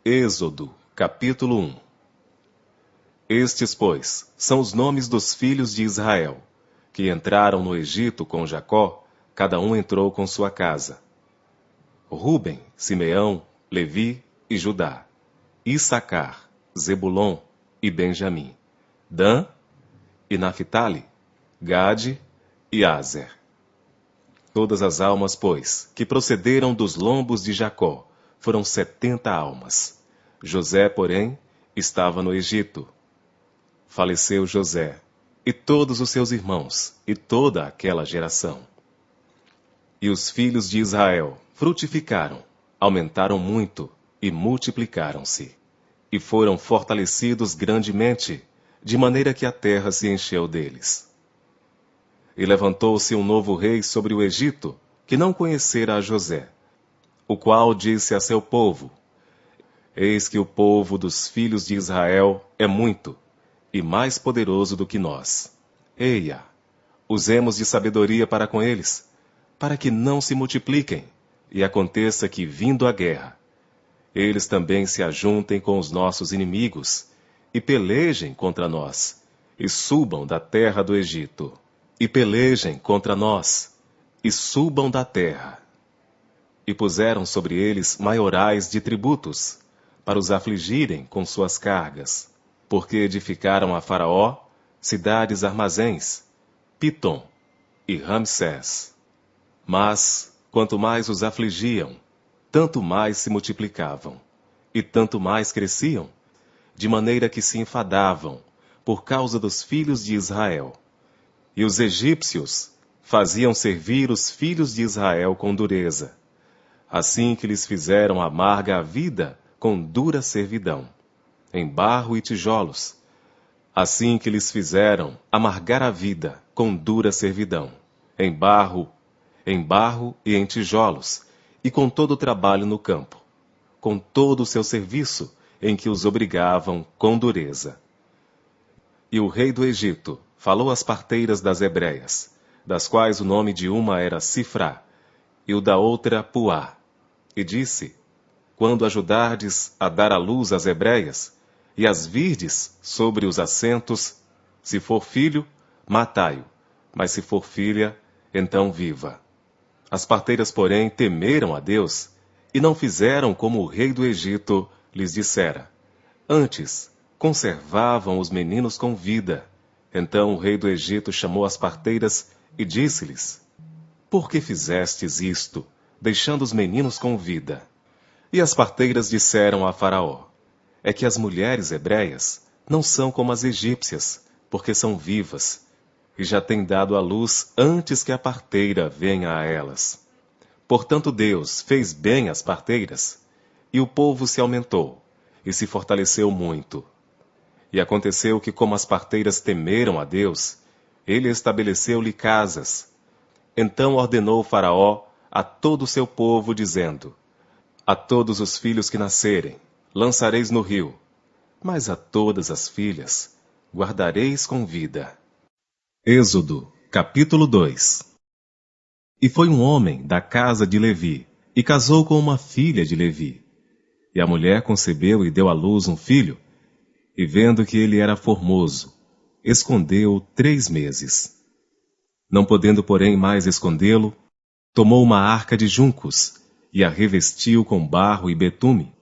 Êxodo, capítulo 1. Estes, pois, são os nomes dos filhos de Israel, que entraram no Egito com Jacó, cada um entrou com sua casa. Ruben, Simeão, Levi e Judá, Issacar, Zebulon e Benjamim, Dan e Naphtali, Gade e Aser. Todas as almas, pois, que procederam dos lombos de Jacó, foram 70 almas. José, porém, estava no Egito. Faleceu José, e todos os seus irmãos, e toda aquela geração. E os filhos de Israel frutificaram, aumentaram muito, e multiplicaram-se. E foram fortalecidos grandemente, de maneira que a terra se encheu deles. E levantou-se um novo rei sobre o Egito, que não conhecera a José, o qual disse a seu povo: Eis que o povo dos filhos de Israel é muito, e mais poderoso do que nós. Eia, usemos de sabedoria para com eles, para que não se multipliquem, e aconteça que, vindo a guerra, eles também se ajuntem com os nossos inimigos, e pelejem contra nós, e subam da terra do Egito, e pelejem contra nós, e subam da terra. E puseram sobre eles maiorais de tributos, para os afligirem com suas cargas, porque edificaram a Faraó cidades armazéns, Pitom e Ramsés. Mas, quanto mais os afligiam, tanto mais se multiplicavam, e tanto mais cresciam, de maneira que se enfadavam, por causa dos filhos de Israel. E os egípcios faziam servir os filhos de Israel com dureza, assim que lhes fizeram amarga a vida com dura servidão, em barro e tijolos, assim que lhes fizeram amargar a vida com dura servidão, em barro e em tijolos, e com todo o trabalho no campo, com todo o seu serviço, em que os obrigavam com dureza. E o rei do Egito falou às parteiras das hebreias, das quais o nome de uma era Sifrá, e o da outra Puá, e disse: Quando ajudardes a dar à luz as hebreias, e as virdes sobre os assentos, se for filho, matai-o, mas se for filha, então viva. As parteiras, porém, temeram a Deus, e não fizeram como o rei do Egito lhes dissera. Antes, conservavam os meninos com vida. Então o rei do Egito chamou as parteiras e disse-lhes: Por que fizestes isto, deixando os meninos com vida? E as parteiras disseram a Faraó: É que as mulheres hebreias não são como as egípcias, porque são vivas, e já têm dado à luz antes que a parteira venha a elas. Portanto Deus fez bem às parteiras, e o povo se aumentou, e se fortaleceu muito. E aconteceu que, como as parteiras temeram a Deus, ele estabeleceu-lhe casas. Então ordenou Faraó a todo o seu povo, dizendo: A todos os filhos que nascerem, lançareis no rio, mas a todas as filhas guardareis com vida. Êxodo, capítulo 2. E foi um homem da casa de Levi, e casou com uma filha de Levi. E a mulher concebeu e deu à luz um filho, e vendo que ele era formoso, escondeu-o 3 meses. Não podendo, porém, mais escondê-lo, tomou uma arca de juncos, e a revestiu com barro e betume,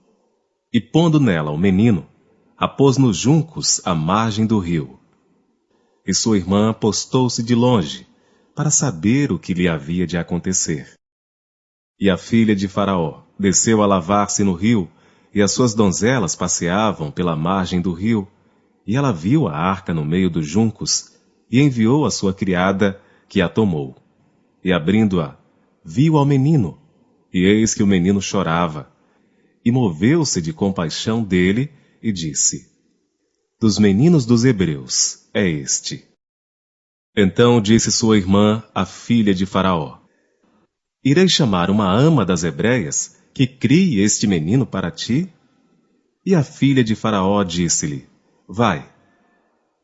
e pondo nela o menino, a pôs nos juncos à margem do rio. E sua irmã postou-se de longe, para saber o que lhe havia de acontecer. E a filha de Faraó desceu a lavar-se no rio, e as suas donzelas passeavam pela margem do rio, e ela viu a arca no meio dos juncos, e enviou a sua criada, que a tomou. E abrindo-a, viu ao menino, e eis que o menino chorava. E moveu-se de compaixão dele, e disse: Dos meninos dos hebreus é este. Então disse sua irmã, a filha de Faraó: Irei chamar uma ama das hebreias, que crie este menino para ti? E a filha de Faraó disse-lhe: Vai.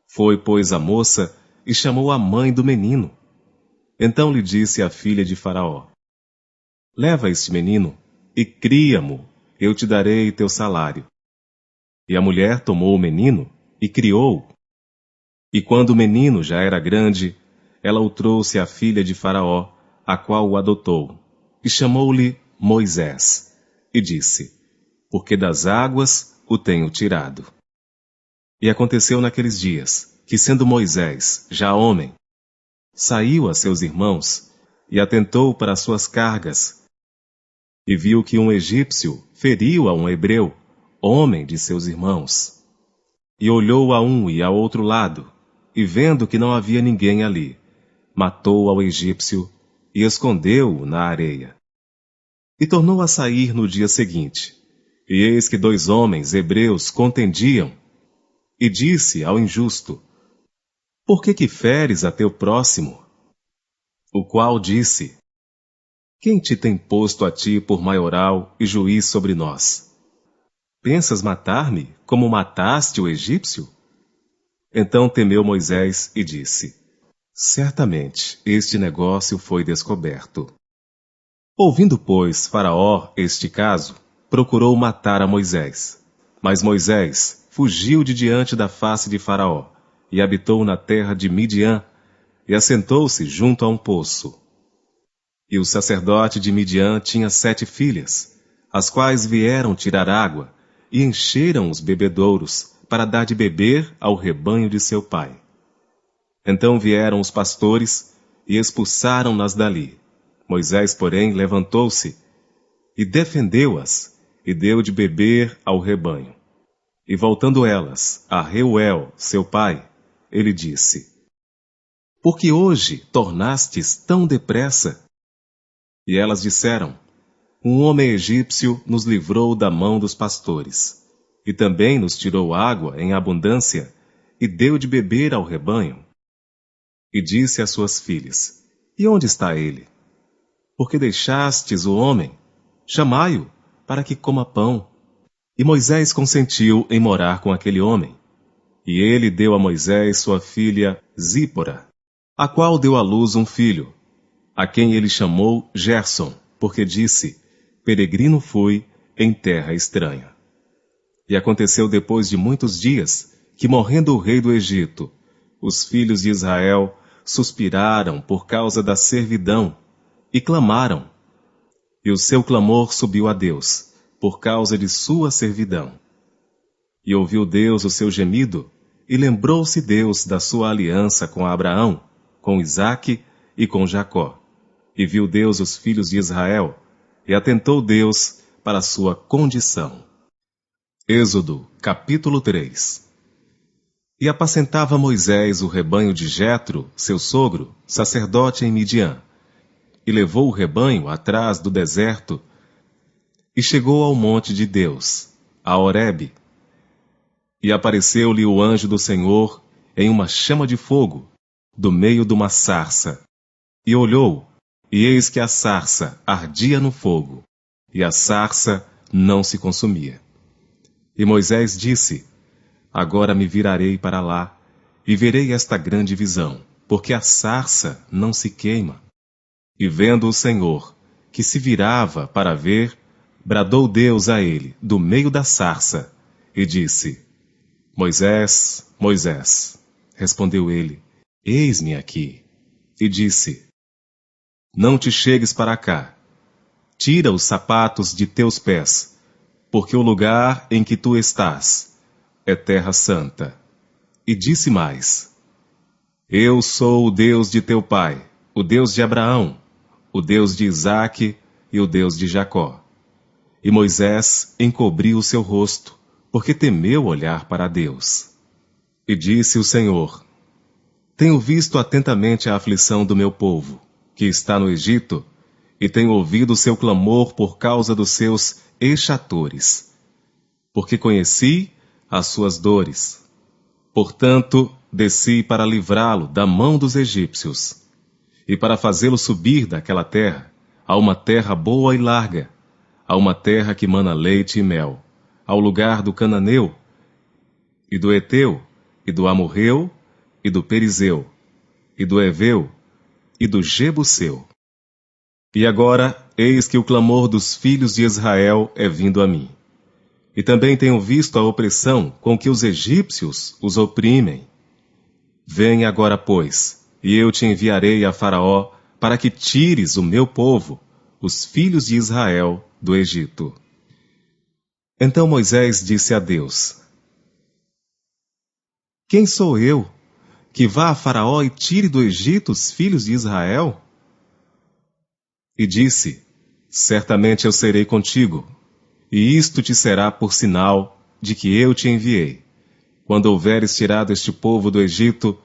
Foi, pois, a moça, e chamou a mãe do menino. Então lhe disse a filha de Faraó: Leva este menino, e cria-mo, eu te darei teu salário. E a mulher tomou o menino e criou-o. E quando o menino já era grande, ela o trouxe à filha de Faraó, a qual o adotou, e chamou-lhe Moisés, e disse: Porque das águas o tenho tirado. E aconteceu naqueles dias, que sendo Moisés já homem, saiu a seus irmãos, e atentou para as suas cargas, e viu que um egípcio feriu a um hebreu, homem de seus irmãos. E olhou a um e a outro lado, e vendo que não havia ninguém ali, matou ao egípcio e escondeu-o na areia. E tornou a sair no dia seguinte, e eis que 2 homens hebreus contendiam, e disse ao injusto: Por que feres a teu próximo? O qual disse: Quem te tem posto a ti por maioral e juiz sobre nós? Pensas matar-me como mataste o egípcio? Então temeu Moisés e disse: Certamente este negócio foi descoberto. Ouvindo, pois, Faraó este caso, procurou matar a Moisés. Mas Moisés fugiu de diante da face de Faraó, e habitou na terra de Midian, e assentou-se junto a um poço. E o sacerdote de Midian tinha 7 filhas, as quais vieram tirar água, e encheram os bebedouros, para dar de beber ao rebanho de seu pai. Então vieram os pastores, e expulsaram-nas dali. Moisés, porém, levantou-se, e defendeu-as, e deu de beber ao rebanho. E voltando elas a Reuel, seu pai, ele disse: Por que hoje tornastes tão depressa? E elas disseram: Um homem egípcio nos livrou da mão dos pastores, e também nos tirou água em abundância, e deu de beber ao rebanho. E disse às suas filhas: E onde está ele? Porque deixastes o homem? Chamai-o, para que coma pão. E Moisés consentiu em morar com aquele homem. E ele deu a Moisés sua filha Zípora, a qual deu à luz um filho, a quem ele chamou Gerson, porque disse: Peregrino fui em terra estranha. E aconteceu depois de muitos dias, que morrendo o rei do Egito, os filhos de Israel suspiraram por causa da servidão, e clamaram. E o seu clamor subiu a Deus, por causa de sua servidão. E ouviu Deus o seu gemido, e lembrou-se Deus da sua aliança com Abraão, com Isaque e com Jacó. E viu Deus os filhos de Israel, e atentou Deus para a sua condição. Êxodo, capítulo 3. E apacentava Moisés o rebanho de Jetro, seu sogro, sacerdote em Midian. E levou o rebanho atrás do deserto, e chegou ao monte de Deus, a Horebe. E apareceu-lhe o anjo do Senhor em uma chama de fogo, do meio de uma sarça. E olhou, e eis que a sarça ardia no fogo, e a sarça não se consumia. E Moisés disse: Agora me virarei para lá, e verei esta grande visão, porque a sarça não se queima. E vendo o Senhor, que se virava para ver, bradou Deus a ele, do meio da sarça, e disse: Moisés, Moisés. Respondeu ele: Eis-me aqui. E disse: Não te chegues para cá. Tira os sapatos de teus pés, porque o lugar em que tu estás é terra santa. E disse mais: Eu sou o Deus de teu pai, o Deus de Abraão, o Deus de Isaque e o Deus de Jacó. E Moisés encobriu o seu rosto, porque temeu olhar para Deus. E disse o Senhor: Tenho visto atentamente a aflição do meu povo, que está no Egito, e tenho ouvido o seu clamor por causa dos seus exatores, porque conheci as suas dores. Portanto, desci para livrá-lo da mão dos egípcios, e para fazê-lo subir daquela terra, a uma terra boa e larga, a uma terra que mana leite e mel, ao lugar do cananeu, e do Eteu, e do Amorreu, e do Perizeu, e do Eveu, e do Jebuseu. E agora, eis que o clamor dos filhos de Israel é vindo a mim. e também tenho visto a opressão com que os egípcios os oprimem. Vem agora, pois, e eu te enviarei a Faraó para que tires o meu povo, os filhos de Israel, do Egito. Então Moisés disse a Deus: Quem sou eu, que vá a Faraó e tire do Egito os filhos de Israel? E disse: Certamente eu serei contigo, e isto te será por sinal de que eu te enviei. Quando houveres tirado este povo do Egito,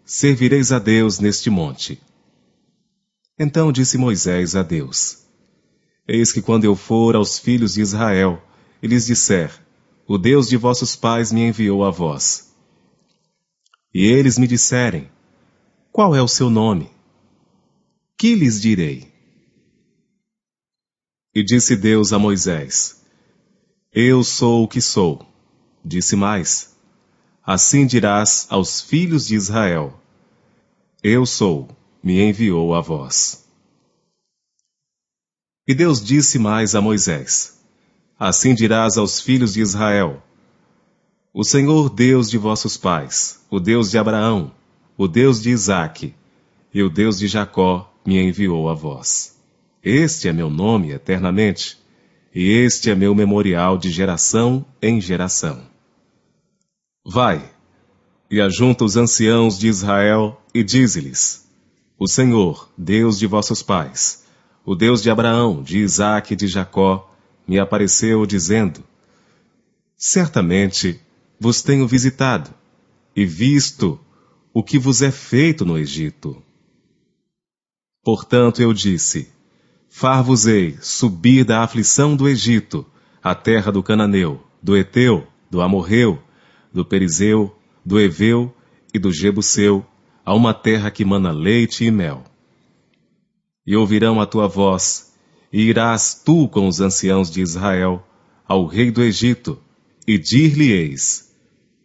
servireis a Deus neste monte. Então disse Moisés a Deus: Eis que quando eu for aos filhos de Israel, e lhes disser: O Deus de vossos pais me enviou a vós. E eles me disserem: Qual é o seu nome? Que lhes direi? E disse Deus a Moisés: Eu sou o que sou. Disse mais: Assim dirás aos filhos de Israel: Eu sou, me enviou a vós. E Deus disse mais a Moisés: Assim dirás aos filhos de Israel: O Senhor Deus de vossos pais, o Deus de Abraão, o Deus de Isaque e o Deus de Jacó me enviou a vós. Este é meu nome eternamente, e este é meu memorial de geração em geração. Vai, e ajunta os anciãos de Israel, e dize-lhes: O Senhor, Deus de vossos pais, o Deus de Abraão, de Isaque e de Jacó, me apareceu, dizendo: Certamente vos tenho visitado, e visto o que vos é feito no Egito. Portanto eu disse: Far-vos-ei subir da aflição do Egito, a terra do Cananeu, do Eteu, do Amorreu, do Perizeu, do Eveu e do Jebuseu, a uma terra que mana leite e mel. E ouvirão a tua voz, e irás tu com os anciãos de Israel ao rei do Egito, e dir-lhe-eis: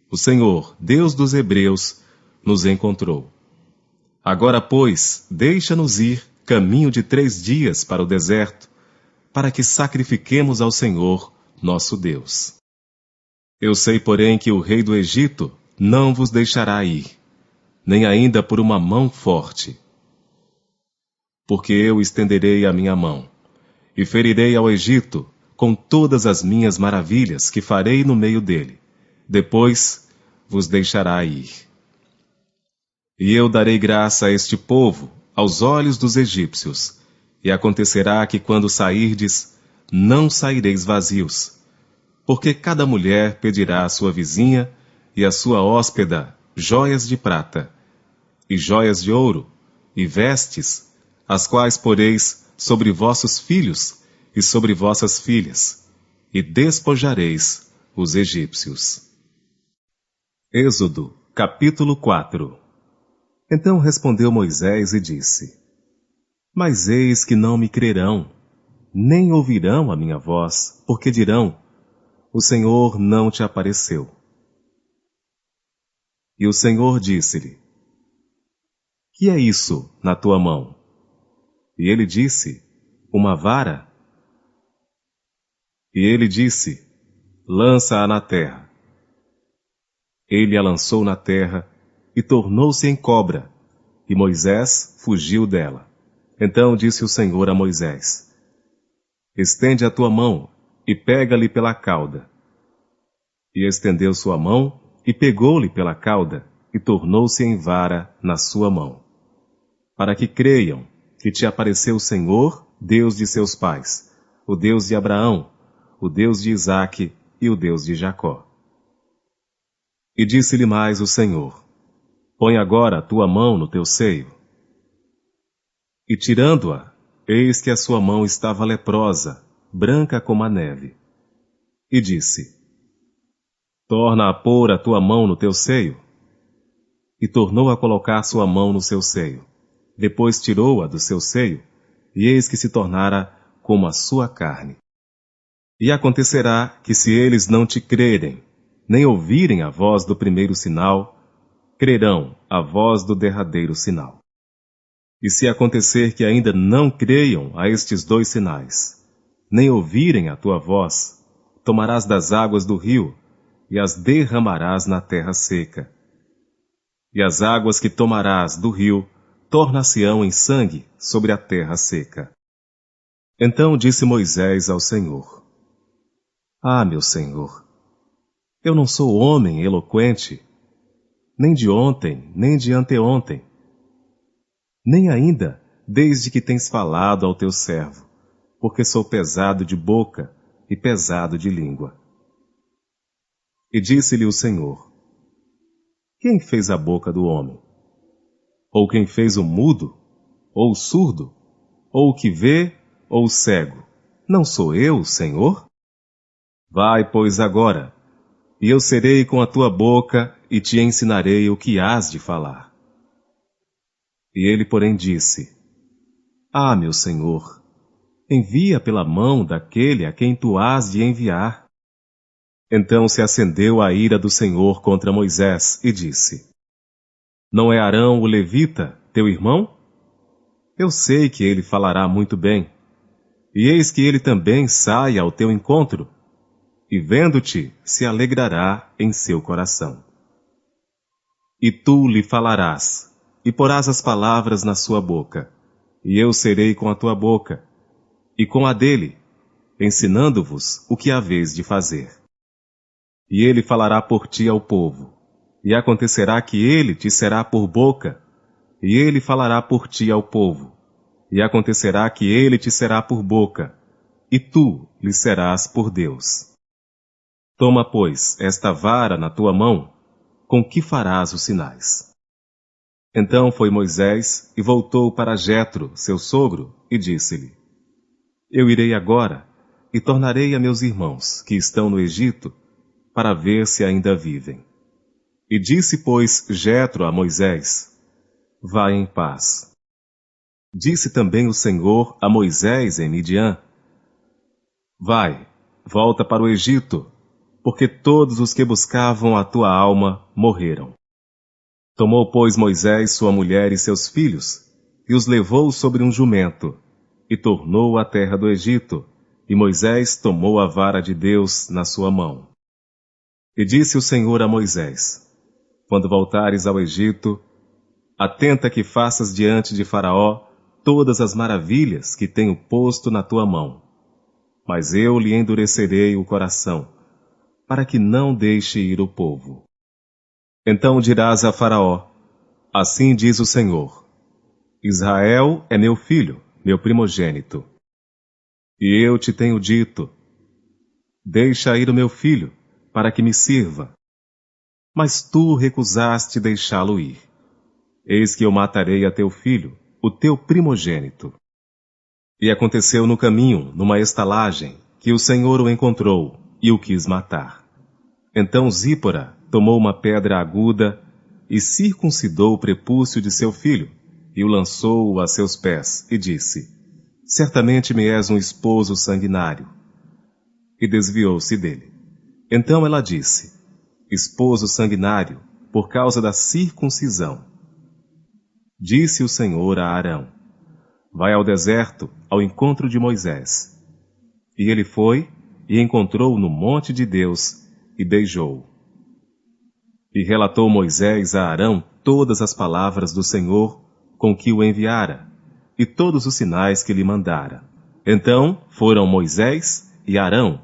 O Senhor, Deus dos Hebreus, nos encontrou. Agora, pois, deixa-nos ir caminho de 3 dias para o deserto, para que sacrifiquemos ao Senhor, nosso Deus. Eu sei, porém, que o rei do Egito não vos deixará ir, nem ainda por uma mão forte. Porque eu estenderei a minha mão, e ferirei ao Egito com todas as minhas maravilhas que farei no meio dele. Depois vos deixará ir. E eu darei graça a este povo, aos olhos dos egípcios, e acontecerá que quando sairdes, não saireis vazios, porque cada mulher pedirá à sua vizinha e à sua hóspeda joias de prata, e joias de ouro, e vestes, as quais poreis sobre vossos filhos e sobre vossas filhas, e despojareis os egípcios. Êxodo, capítulo 4. Então respondeu Moisés e disse: Mas eis que não me crerão, nem ouvirão a minha voz, porque dirão: O Senhor não te apareceu. E o Senhor disse-lhe: Que é isso na tua mão? E ele disse: Uma vara. E ele disse: Lança-a na terra. Ele a lançou na terra, e tornou-se em cobra, e Moisés fugiu dela. Então disse o Senhor a Moisés: Estende a tua mão, e pega-lhe pela cauda. E estendeu sua mão, e pegou-lhe pela cauda, e tornou-se em vara na sua mão. Para que creiam que te apareceu o Senhor, Deus de seus pais, o Deus de Abraão, o Deus de Isaque e o Deus de Jacó. E disse-lhe mais o Senhor: Põe agora a tua mão no teu seio. E tirando-a, eis que a sua mão estava leprosa, branca como a neve. E disse: Torna a pôr a tua mão no teu seio. E tornou a colocar sua mão no seu seio. Depois tirou-a do seu seio, e eis que se tornara como a sua carne. E acontecerá que se eles não te crerem, nem ouvirem a voz do primeiro sinal, crerão a voz do derradeiro sinal. E se acontecer que ainda não creiam a estes 2 sinais, nem ouvirem a tua voz, tomarás das águas do rio, e as derramarás na terra seca. E as águas que tomarás do rio tornar-se-ão em sangue sobre a terra seca. Então disse Moisés ao Senhor: Ah, meu Senhor, eu não sou homem eloquente, nem de ontem, nem de anteontem, nem ainda desde que tens falado ao teu servo, porque sou pesado de boca e pesado de língua. E disse-lhe o Senhor: Quem fez a boca do homem? Ou quem fez o mudo, ou o surdo, ou o que vê, ou o cego? Não sou eu, Senhor? Vai, pois, agora, e eu serei com a tua boca e te ensinarei o que hás de falar. E ele, porém, disse: Ah, meu Senhor, envia pela mão daquele a quem tu hás de enviar. Então se acendeu a ira do Senhor contra Moisés e disse: Não é Arão o levita, teu irmão? Eu sei que ele falará muito bem. E eis que ele também sai ao teu encontro, e vendo-te se alegrará em seu coração. E tu lhe falarás, e porás as palavras na sua boca, e eu serei com a tua boca, e com a dele, ensinando-vos o que haveis de fazer. E ele falará por ti ao povo, e acontecerá que ele te será por boca, e ele falará por ti ao povo, e acontecerá que ele te será por boca, e tu lhe serás por Deus. Toma, pois, esta vara na tua mão, com que farás os sinais. Então foi Moisés e voltou para Jetro, seu sogro, e disse-lhe: Eu irei agora e tornarei a meus irmãos, que estão no Egito, para ver se ainda vivem. E disse, pois, Jetro a Moisés: Vai em paz. Disse também o Senhor a Moisés em Midian: Vai, volta para o Egito, porque todos os que buscavam a tua alma morreram. Tomou, pois, Moisés sua mulher e seus filhos, e os levou sobre um jumento, e tornou à terra do Egito, e Moisés tomou a vara de Deus na sua mão. E disse o Senhor a Moisés: Quando voltares ao Egito, atenta que faças diante de Faraó todas as maravilhas que tenho posto na tua mão. Mas eu lhe endurecerei o coração, para que não deixe ir o povo. Então dirás a Faraó: Assim diz o Senhor: Israel é meu filho, meu primogênito. E eu te tenho dito: Deixa ir o meu filho, para que me sirva. Mas tu recusaste deixá-lo ir. Eis que eu matarei a teu filho, o teu primogênito. E aconteceu no caminho, numa estalagem, que o Senhor o encontrou e o quis matar. Então Zípora tomou uma pedra aguda e circuncidou o prepúcio de seu filho, e o lançou a seus pés, e disse: Certamente me és um esposo sanguinário. E desviou-se dele. Então ela disse: Esposo sanguinário, por causa da circuncisão. Disse o Senhor a Arão: Vai ao deserto, ao encontro de Moisés. E ele foi, e encontrou no monte de Deus, e beijou-o. E relatou Moisés a Arão todas as palavras do Senhor com que o enviara, e todos os sinais que lhe mandara. Então foram Moisés e Arão,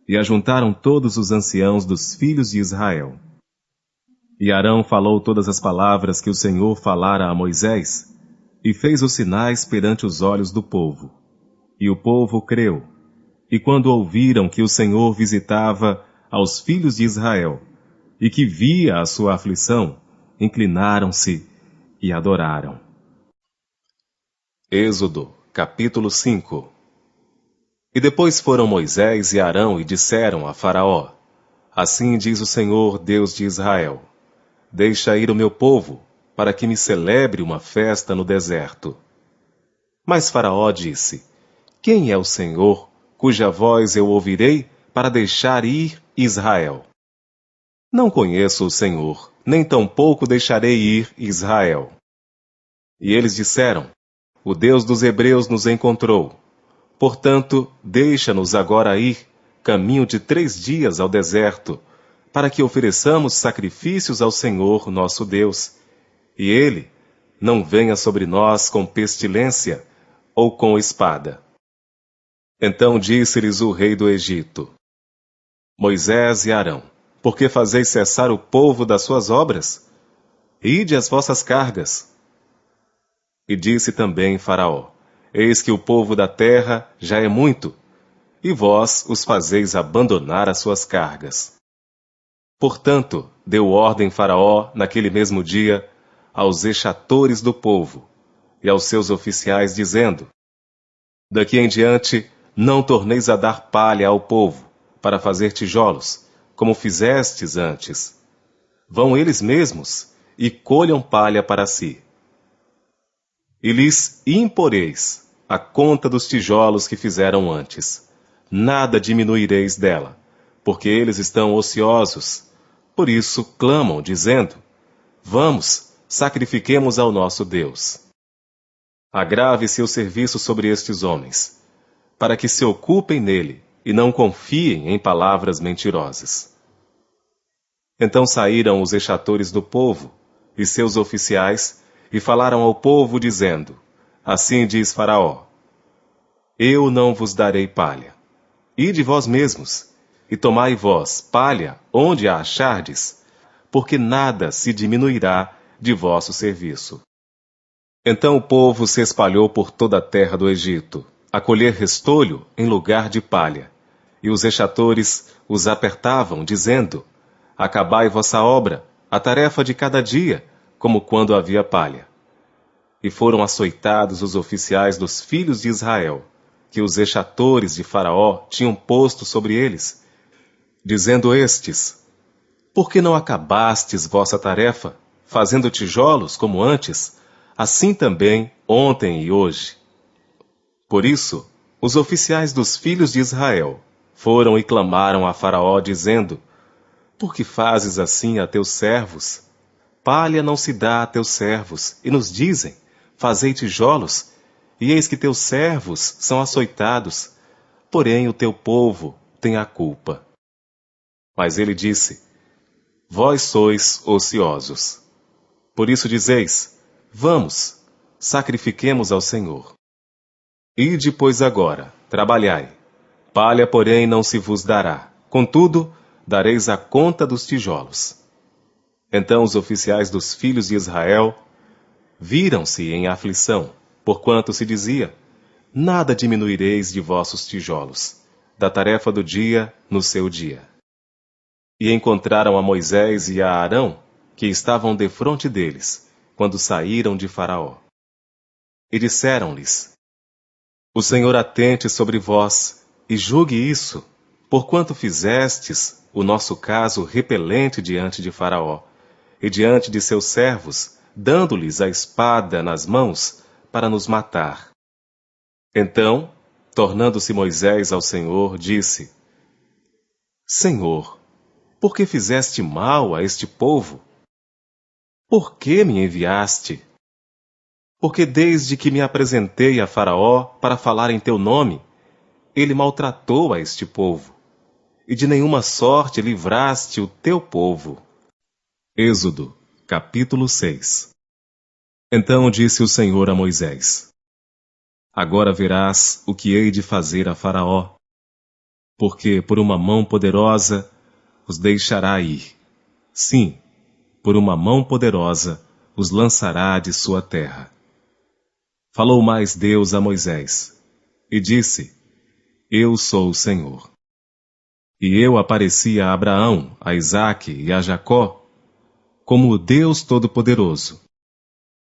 e ajuntaram todos os anciãos dos filhos de Israel. E Arão falou todas as palavras que o Senhor falara a Moisés, e fez os sinais perante os olhos do povo. E o povo creu. E quando ouviram que o Senhor visitava aos filhos de Israel, e que via a sua aflição, inclinaram-se e adoraram. Êxodo, capítulo 5. E depois foram Moisés e Arão e disseram a Faraó: Assim diz o Senhor, Deus de Israel: Deixa ir o meu povo, para que me celebre uma festa no deserto. Mas Faraó disse: Quem é o Senhor, cuja voz eu ouvirei, para deixar ir Israel? Não conheço o Senhor, nem tampouco deixarei ir Israel. E eles disseram: O Deus dos Hebreus nos encontrou. Portanto, deixa-nos agora ir, caminho de 3 dias ao deserto, para que ofereçamos sacrifícios ao Senhor nosso Deus, e Ele não venha sobre nós com pestilência ou com espada. Então disse-lhes o rei do Egito: Moisés e Arão, por que fazeis cessar o povo das suas obras? Ide às vossas cargas. E disse também Faraó: Eis que o povo da terra já é muito, e vós os fazeis abandonar as suas cargas. Portanto, deu ordem Faraó, naquele mesmo dia, aos exatores do povo e aos seus oficiais, dizendo: Daqui em diante, não torneis a dar palha ao povo, para fazer tijolos, como fizestes antes. Vão eles mesmos e colham palha para si. E lhes imporeis a conta dos tijolos que fizeram antes. Nada diminuireis dela, porque eles estão ociosos. Por isso clamam, dizendo: Vamos, sacrifiquemos ao nosso Deus. Agrave-se o serviço sobre estes homens, para que se ocupem nele e não confiem em palavras mentirosas. Então saíram os exatores do povo e seus oficiais e falaram ao povo, dizendo: Assim diz Faraó: Eu não vos darei palha. Ide vós mesmos, e tomai vós palha onde a achardes, porque nada se diminuirá de vosso serviço. Então o povo se espalhou por toda a terra do Egito, a colher restolho em lugar de palha. E os exatores os apertavam, dizendo: Acabai vossa obra, a tarefa de cada dia, como quando havia palha. E foram açoitados os oficiais dos filhos de Israel, que os exatores de Faraó tinham posto sobre eles, dizendo estes: Por que não acabastes vossa tarefa, fazendo tijolos como antes, assim também ontem e hoje? Por isso, os oficiais dos filhos de Israel foram e clamaram a Faraó, dizendo: Por que fazes assim a teus servos? Palha não se dá a teus servos, e nos dizem: Fazei tijolos, e eis que teus servos são açoitados, porém o teu povo tem a culpa. Mas ele disse: Vós sois ociosos. Por isso dizeis: Vamos, sacrifiquemos ao Senhor. Ide, pois, agora, trabalhai. Palha, porém, não se vos dará. Contudo, dareis a conta dos tijolos. Então os oficiais dos filhos de Israel viram-se em aflição, porquanto se dizia: Nada diminuireis de vossos tijolos, da tarefa do dia no seu dia. E encontraram a Moisés e a Arão, que estavam defronte deles, quando saíram de Faraó. E disseram-lhes: O Senhor atente sobre vós, e julgue isso, porquanto fizestes o nosso caso repelente diante de Faraó, e diante de seus servos, dando-lhes a espada nas mãos, para nos matar. Então, tornando-se Moisés ao Senhor, disse: Senhor, por que fizeste mal a este povo? Por que me enviaste? Porque desde que me apresentei a Faraó para falar em teu nome, ele maltratou a este povo, e de nenhuma sorte livraste o teu povo. Êxodo, capítulo 6. Então disse o Senhor a Moisés: Agora verás o que hei de fazer a Faraó, porque por uma mão poderosa os deixará ir. Sim, por uma mão poderosa os lançará de sua terra. Falou mais Deus a Moisés, e disse: Eu sou o Senhor. E eu apareci a Abraão, a Isaque e a Jacó, como o Deus Todo-Poderoso.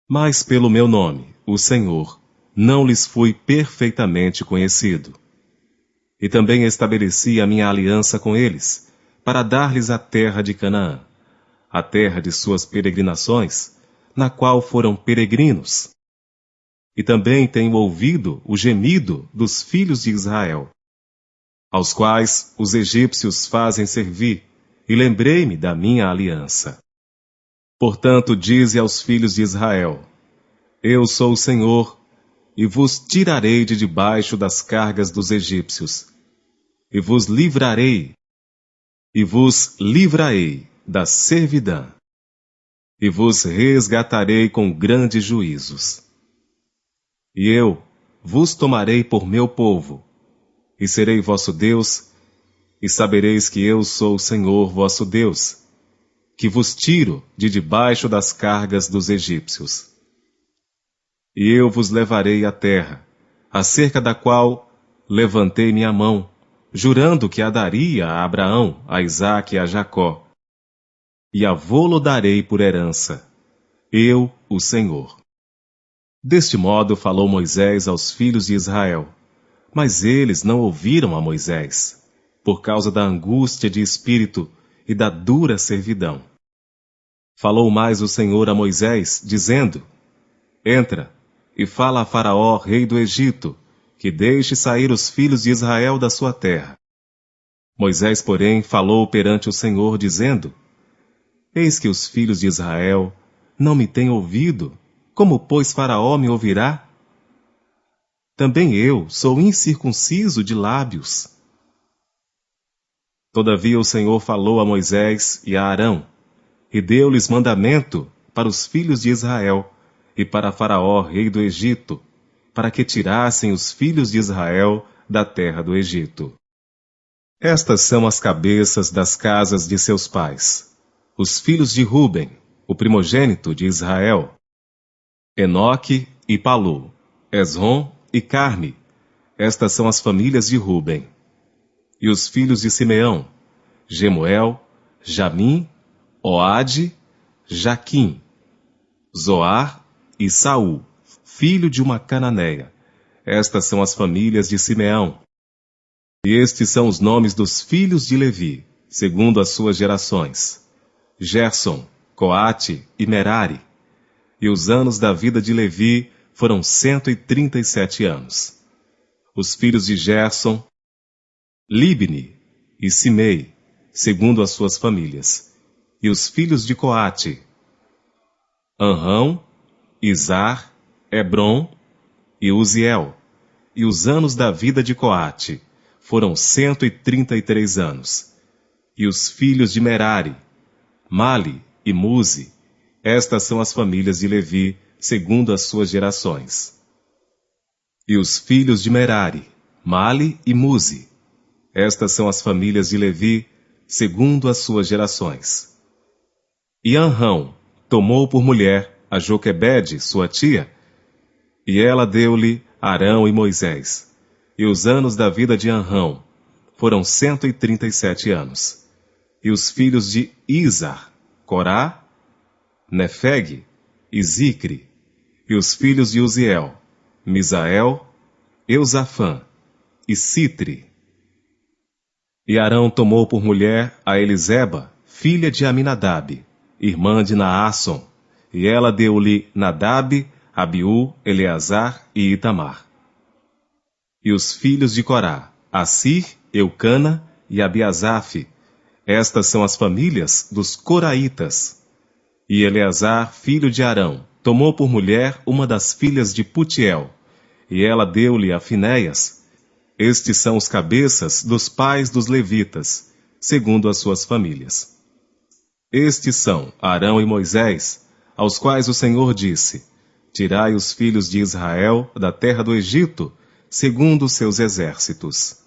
Mas pelo meu nome, o Senhor, não lhes fui perfeitamente conhecido. E também estabeleci a minha aliança com eles, para dar-lhes a terra de Canaã, a terra de suas peregrinações, na qual foram peregrinos. E também tenho ouvido o gemido dos filhos de Israel, aos quais os egípcios fazem servir, e lembrei-me da minha aliança. Portanto, dize aos filhos de Israel: Eu sou o Senhor, e vos tirarei de debaixo das cargas dos egípcios. e vos livrarei da servidão, e vos resgatarei com grandes juízos. E eu vos tomarei por meu povo, e serei vosso Deus, e sabereis que eu sou o Senhor vosso Deus, que vos tiro de debaixo das cargas dos egípcios. E eu vos levarei à terra, acerca da qual levantei minha mão, jurando que a daria a Abraão, a Isaque e a Jacó, e a vô-lo darei por herança, eu, o Senhor. Deste modo falou Moisés aos filhos de Israel, mas eles não ouviram a Moisés, por causa da angústia de espírito e da dura servidão. Falou mais o Senhor a Moisés, dizendo: Entra, e fala a Faraó, rei do Egito, que deixe sair os filhos de Israel da sua terra. Moisés, porém, falou perante o Senhor, dizendo: Eis que os filhos de Israel não me têm ouvido, como, pois, Faraó me ouvirá? Também eu sou incircunciso de lábios. Todavia o Senhor falou a Moisés e a Arão, e deu-lhes mandamento para os filhos de Israel, e para Faraó, rei do Egito, para que tirassem os filhos de Israel da terra do Egito. Estas são as cabeças das casas de seus pais. Os filhos de Ruben, o primogênito de Israel: Enoque e Palu, Esrom e Carme. Estas são as famílias de Ruben. E os filhos de Simeão: Gemuel, Jamim, Oade, Jaquim, Zoar e Saul, filho de uma cananeia. Estas são as famílias de Simeão. E estes são os nomes dos filhos de Levi, segundo as suas gerações: Gerson, Coate e Merari. E os anos da vida de Levi foram 137 anos. Os filhos de Gerson: Libni e Simei, segundo as suas famílias. E os filhos de Coate: Anrão, Izar, Hebron e Uziel. E os anos da vida de Coate foram 133 anos. E os filhos de Merari: Mali e Muzi. Estas são as famílias de Levi, segundo as suas gerações. E os filhos de Merari: Mali e Muzi. Estas são as famílias de Levi, segundo as suas gerações. E Anrão tomou por mulher a Joquebede, sua tia, e ela deu-lhe Arão e Moisés. E os anos da vida de Anrão foram 137 anos. E os filhos de Izar: Corá, Nefeg e Zicre. E os filhos de Uziel: Misael, Eusafã e Citri. E Arão tomou por mulher a Eliseba, filha de Aminadab, irmã de Naasson, e ela deu-lhe Nadab, Abiú, Eleazar e Itamar. E os filhos de Corá: Assir, Eucana e Abiasaf. Estas são as famílias dos coraitas. E Eleazar, filho de Arão, tomou por mulher uma das filhas de Putiel, e ela deu-lhe a Finéias. Estes são os cabeças dos pais dos levitas, segundo as suas famílias. Estes são Arão e Moisés, aos quais o Senhor disse: Tirai os filhos de Israel da terra do Egito, segundo os seus exércitos.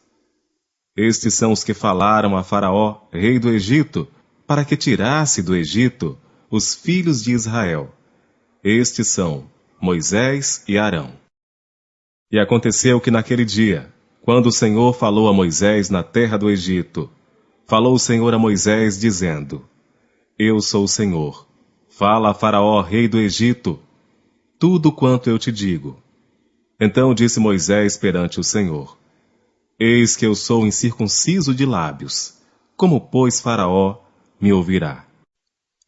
Estes são os que falaram a Faraó, rei do Egito, para que tirasse do Egito os filhos de Israel. Estes são Moisés e Arão. E aconteceu que naquele dia, quando o Senhor falou a Moisés na terra do Egito, falou o Senhor a Moisés, dizendo: Eu sou o Senhor. Fala a Faraó, rei do Egito, tudo quanto eu te digo. Então disse Moisés perante o Senhor: Eis que eu sou incircunciso de lábios. Como, pois, Faraó me ouvirá?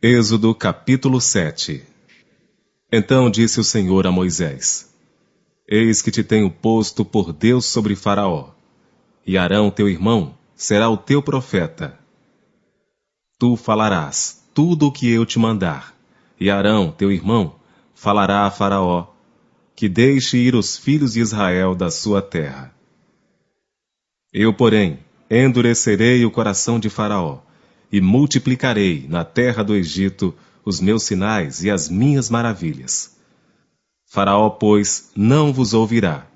Êxodo capítulo 7. Então disse o Senhor a Moisés: Eis que te tenho posto por Deus sobre Faraó, e Arão teu irmão será o teu profeta. Tu falarás tudo o que eu te mandar, e Arão teu irmão falará a Faraó, que deixe ir os filhos de Israel da sua terra. Eu, porém, endurecerei o coração de Faraó, e multiplicarei na terra do Egito os meus sinais e as minhas maravilhas. Faraó, pois, não vos ouvirá,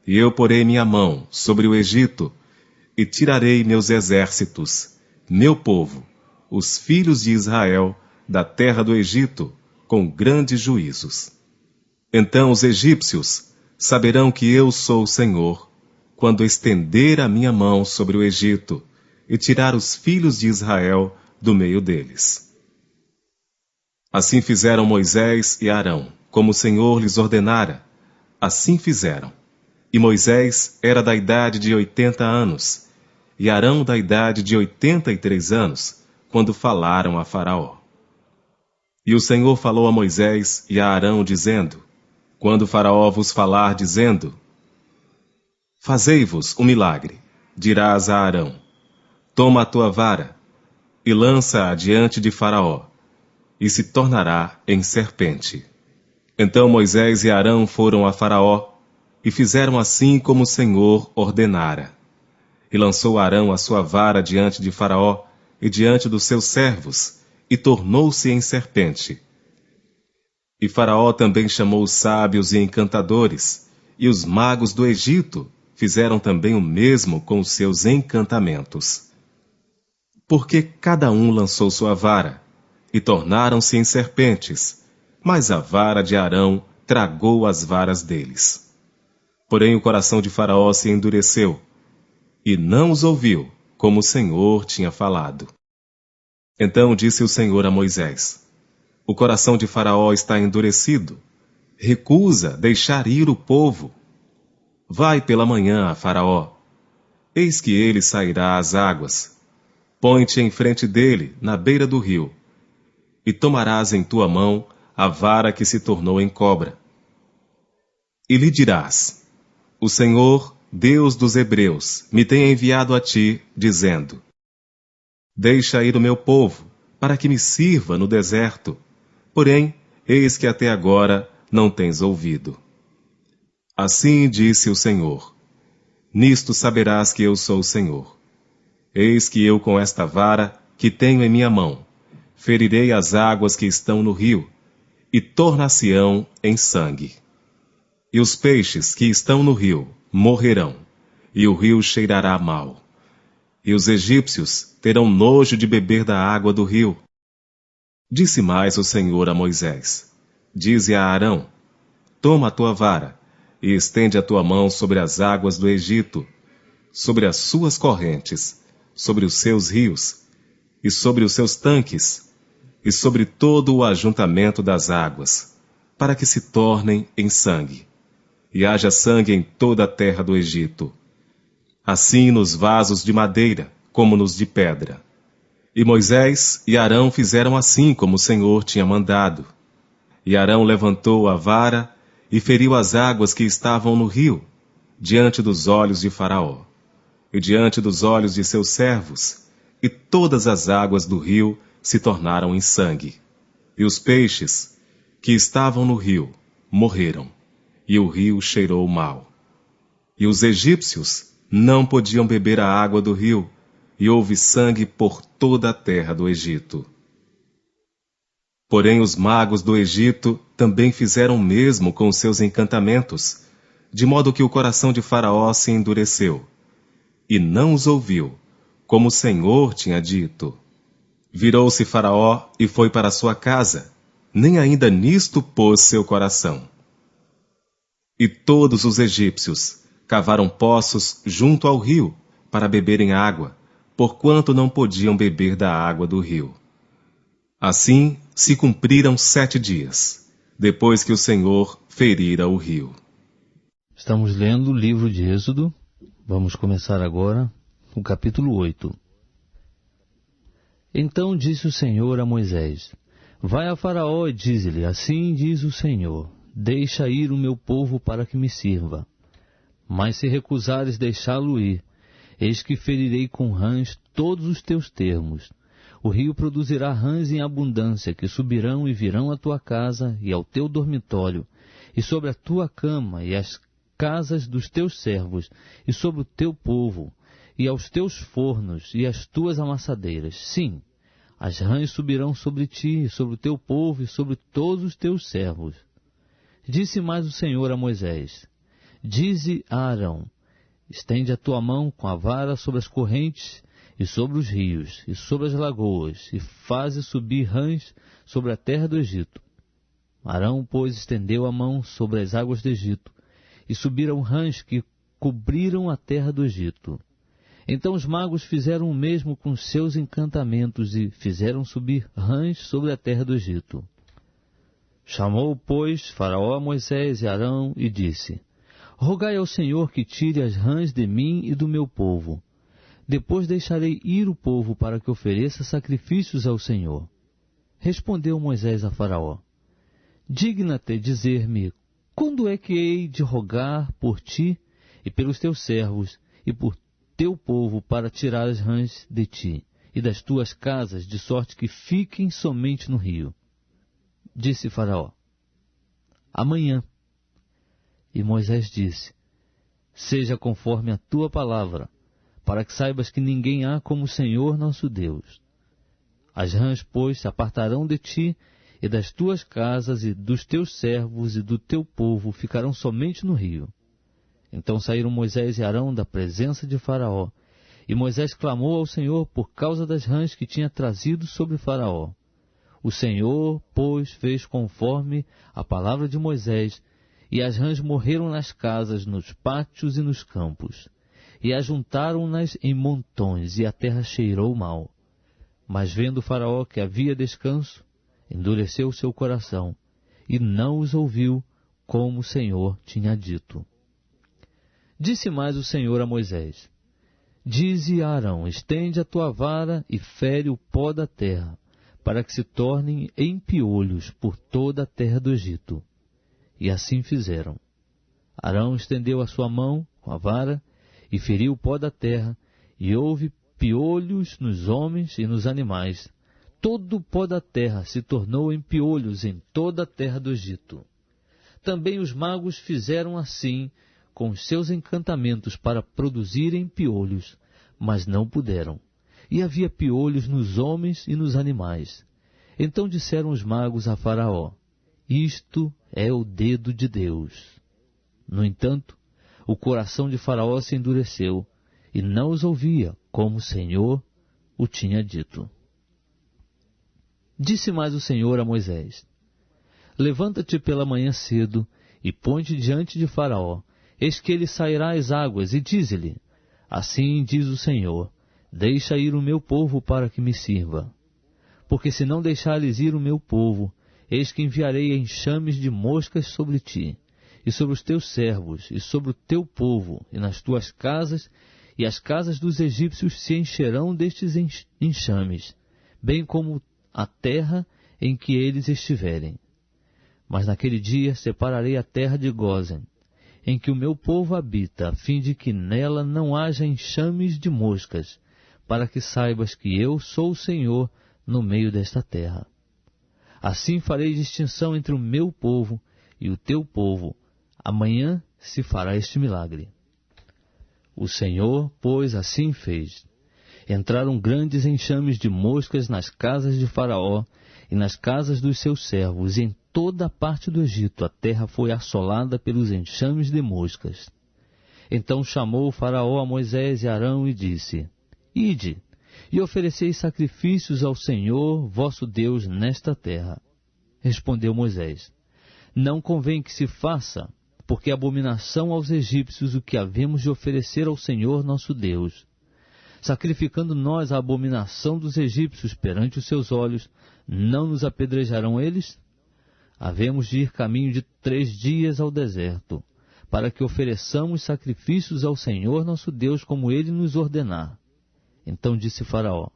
e eu porei minha mão sobre o Egito, e tirarei meus exércitos, meu povo, os filhos de Israel, da terra do Egito, com grandes juízos. Então os egípcios saberão que eu sou o Senhor, quando estender a minha mão sobre o Egito, e tirar os filhos de Israel do meio deles. Assim fizeram Moisés e Arão, como o Senhor lhes ordenara. Assim fizeram. E Moisés era da idade de 80 anos, e Arão da idade de 83 anos, quando falaram a Faraó. E o Senhor falou a Moisés e a Arão, dizendo: Quando Faraó vos falar, dizendo: Fazei-vos um milagre, dirás a Arão: Toma a tua vara, e lança-a diante de Faraó, e se tornará em serpente. Então Moisés e Arão foram a Faraó, e fizeram assim como o Senhor ordenara. E lançou Arão a sua vara diante de Faraó, e diante dos seus servos, e tornou-se em serpente. E Faraó também chamou os sábios e encantadores, e os magos do Egito fizeram também o mesmo com os seus encantamentos. Porque cada um lançou sua vara, e tornaram-se em serpentes, mas a vara de Arão tragou as varas deles. Porém o coração de Faraó se endureceu, e não os ouviu, como o Senhor tinha falado. Então disse o Senhor a Moisés: O coração de Faraó está endurecido, recusa deixar ir o povo. Vai pela manhã a Faraó, eis que ele sairá às águas. Põe-te em frente dele, na beira do rio, e tomarás em tua mão a vara que se tornou em cobra. E lhe dirás: O Senhor, Deus dos Hebreus, me tem enviado a ti, dizendo: Deixa ir o meu povo, para que me sirva no deserto. Porém, eis que até agora não tens ouvido. Assim disse o Senhor: Nisto saberás que eu sou o Senhor. Eis que eu com esta vara, que tenho em minha mão, ferirei as águas que estão no rio, e tornar-se-ão em sangue. E os peixes que estão no rio morrerão, e o rio cheirará mal. E os egípcios terão nojo de beber da água do rio. Disse mais o Senhor a Moisés: Dize a Arão: Toma a tua vara, e estende a tua mão sobre as águas do Egito, sobre as suas correntes, sobre os seus rios, e sobre os seus tanques, e sobre todo o ajuntamento das águas, para que se tornem em sangue, e haja sangue em toda a terra do Egito, assim nos vasos de madeira, como nos de pedra. E Moisés e Arão fizeram assim como o Senhor tinha mandado. E Arão levantou a vara e feriu as águas que estavam no rio, diante dos olhos de Faraó, e diante dos olhos de seus servos, e todas as águas do rio se tornaram em sangue. E os peixes que estavam no rio morreram, e o rio cheirou mal. E os egípcios não podiam beber a água do rio, e houve sangue por toda a terra do Egito. Porém os magos do Egito também fizeram o mesmo com os seus encantamentos, de modo que o coração de Faraó se endureceu, e não os ouviu, como o Senhor tinha dito. Virou-se Faraó e foi para sua casa, nem ainda nisto pôs seu coração. E todos os egípcios cavaram poços junto ao rio, para beberem água, porquanto não podiam beber da água do rio. Assim se cumpriram 7 dias, depois que o Senhor ferira o rio. Estamos lendo o livro de Êxodo. Vamos começar agora o capítulo 8. Então disse o Senhor a Moisés: Vai a Faraó e dize-lhe: Assim diz o Senhor: Deixa ir o meu povo para que me sirva. Mas se recusares deixá-lo ir, eis que ferirei com rãs todos os teus termos. O rio produzirá rãs em abundância, que subirão e virão à tua casa e ao teu dormitório, e sobre a tua cama e as casas dos teus servos, e sobre o teu povo, e aos teus fornos e às tuas amassadeiras. Sim, as rãs subirão sobre ti, sobre o teu povo e sobre todos os teus servos. Disse mais o Senhor a Moisés: Dize a Arão: Estende a tua mão com a vara sobre as correntes e sobre os rios e sobre as lagoas, e faze subir rãs sobre a terra do Egito. Arão, pois, estendeu a mão sobre as águas do Egito, e subiram rãs que cobriram a terra do Egito. Então os magos fizeram o mesmo com seus encantamentos e fizeram subir rãs sobre a terra do Egito. Chamou, pois, Faraó a Moisés e Arão e disse: Rogai ao Senhor que tire as rãs de mim e do meu povo. Depois deixarei ir o povo para que ofereça sacrifícios ao Senhor. Respondeu Moisés a Faraó: Digna-te dizer-me, quando é que hei de rogar por ti e pelos teus servos e por teu povo para tirar as rãs de ti e das tuas casas, de sorte que fiquem somente no rio? Disse Faraó: Amanhã. E Moisés disse: Seja conforme a tua palavra, para que saibas que ninguém há como o Senhor nosso Deus. As rãs, pois, se apartarão de ti e das tuas casas e dos teus servos e do teu povo ficarão somente no rio. Então saíram Moisés e Arão da presença de Faraó, e Moisés clamou ao Senhor por causa das rãs que tinha trazido sobre Faraó. O Senhor, pois, fez conforme a palavra de Moisés, e as rãs morreram nas casas, nos pátios e nos campos, e ajuntaram-nas em montões, e a terra cheirou mal. Mas vendo Faraó que havia descanso, endureceu o seu coração, e não os ouviu, como o Senhor tinha dito. Disse mais o Senhor a Moisés: Dize a Arão: Estende a tua vara e fere o pó da terra, para que se tornem em piolhos por toda a terra do Egito. E assim fizeram. Arão estendeu a sua mão com a vara e feriu o pó da terra, e houve piolhos nos homens e nos animais. Todo o pó da terra se tornou em piolhos em toda a terra do Egito. Também os magos fizeram assim com os seus encantamentos para produzirem piolhos, mas não puderam. E havia piolhos nos homens e nos animais. Então disseram os magos a Faraó: Isto é o dedo de Deus. No entanto, o coração de Faraó se endureceu, e não os ouvia, como o Senhor o tinha dito. Disse mais o Senhor a Moisés: Levanta-te pela manhã cedo, e põe-te diante de Faraó. Eis que ele sairá às águas, e dize-lhe: Assim diz o Senhor: Deixa ir o meu povo para que me sirva. Porque se não deixares ir o meu povo, eis que enviarei enxames de moscas sobre ti, e sobre os teus servos, e sobre o teu povo, e nas tuas casas, e as casas dos egípcios se encherão destes enxames, bem como a terra em que eles estiverem. Mas naquele dia separarei a terra de Gósen, em que o meu povo habita, a fim de que nela não haja enxames de moscas, para que saibas que eu sou o Senhor no meio desta terra. Assim farei distinção entre o meu povo e o teu povo. Amanhã se fará este milagre. O Senhor, pois, assim fez. Entraram grandes enxames de moscas nas casas de Faraó e nas casas dos seus servos, e em toda a parte do Egito a terra foi assolada pelos enxames de moscas. Então chamou o Faraó a Moisés e Arão e disse: Ide, e ofereceis sacrifícios ao Senhor vosso Deus nesta terra. Respondeu Moisés: Não convém que se faça, porque é abominação aos egípcios o que havemos de oferecer ao Senhor nosso Deus. Sacrificando nós a abominação dos egípcios perante os seus olhos, não nos apedrejarão eles? Havemos de ir caminho de 3 dias ao deserto, para que ofereçamos sacrifícios ao Senhor nosso Deus, como ele nos ordenar. Então disse Faraó: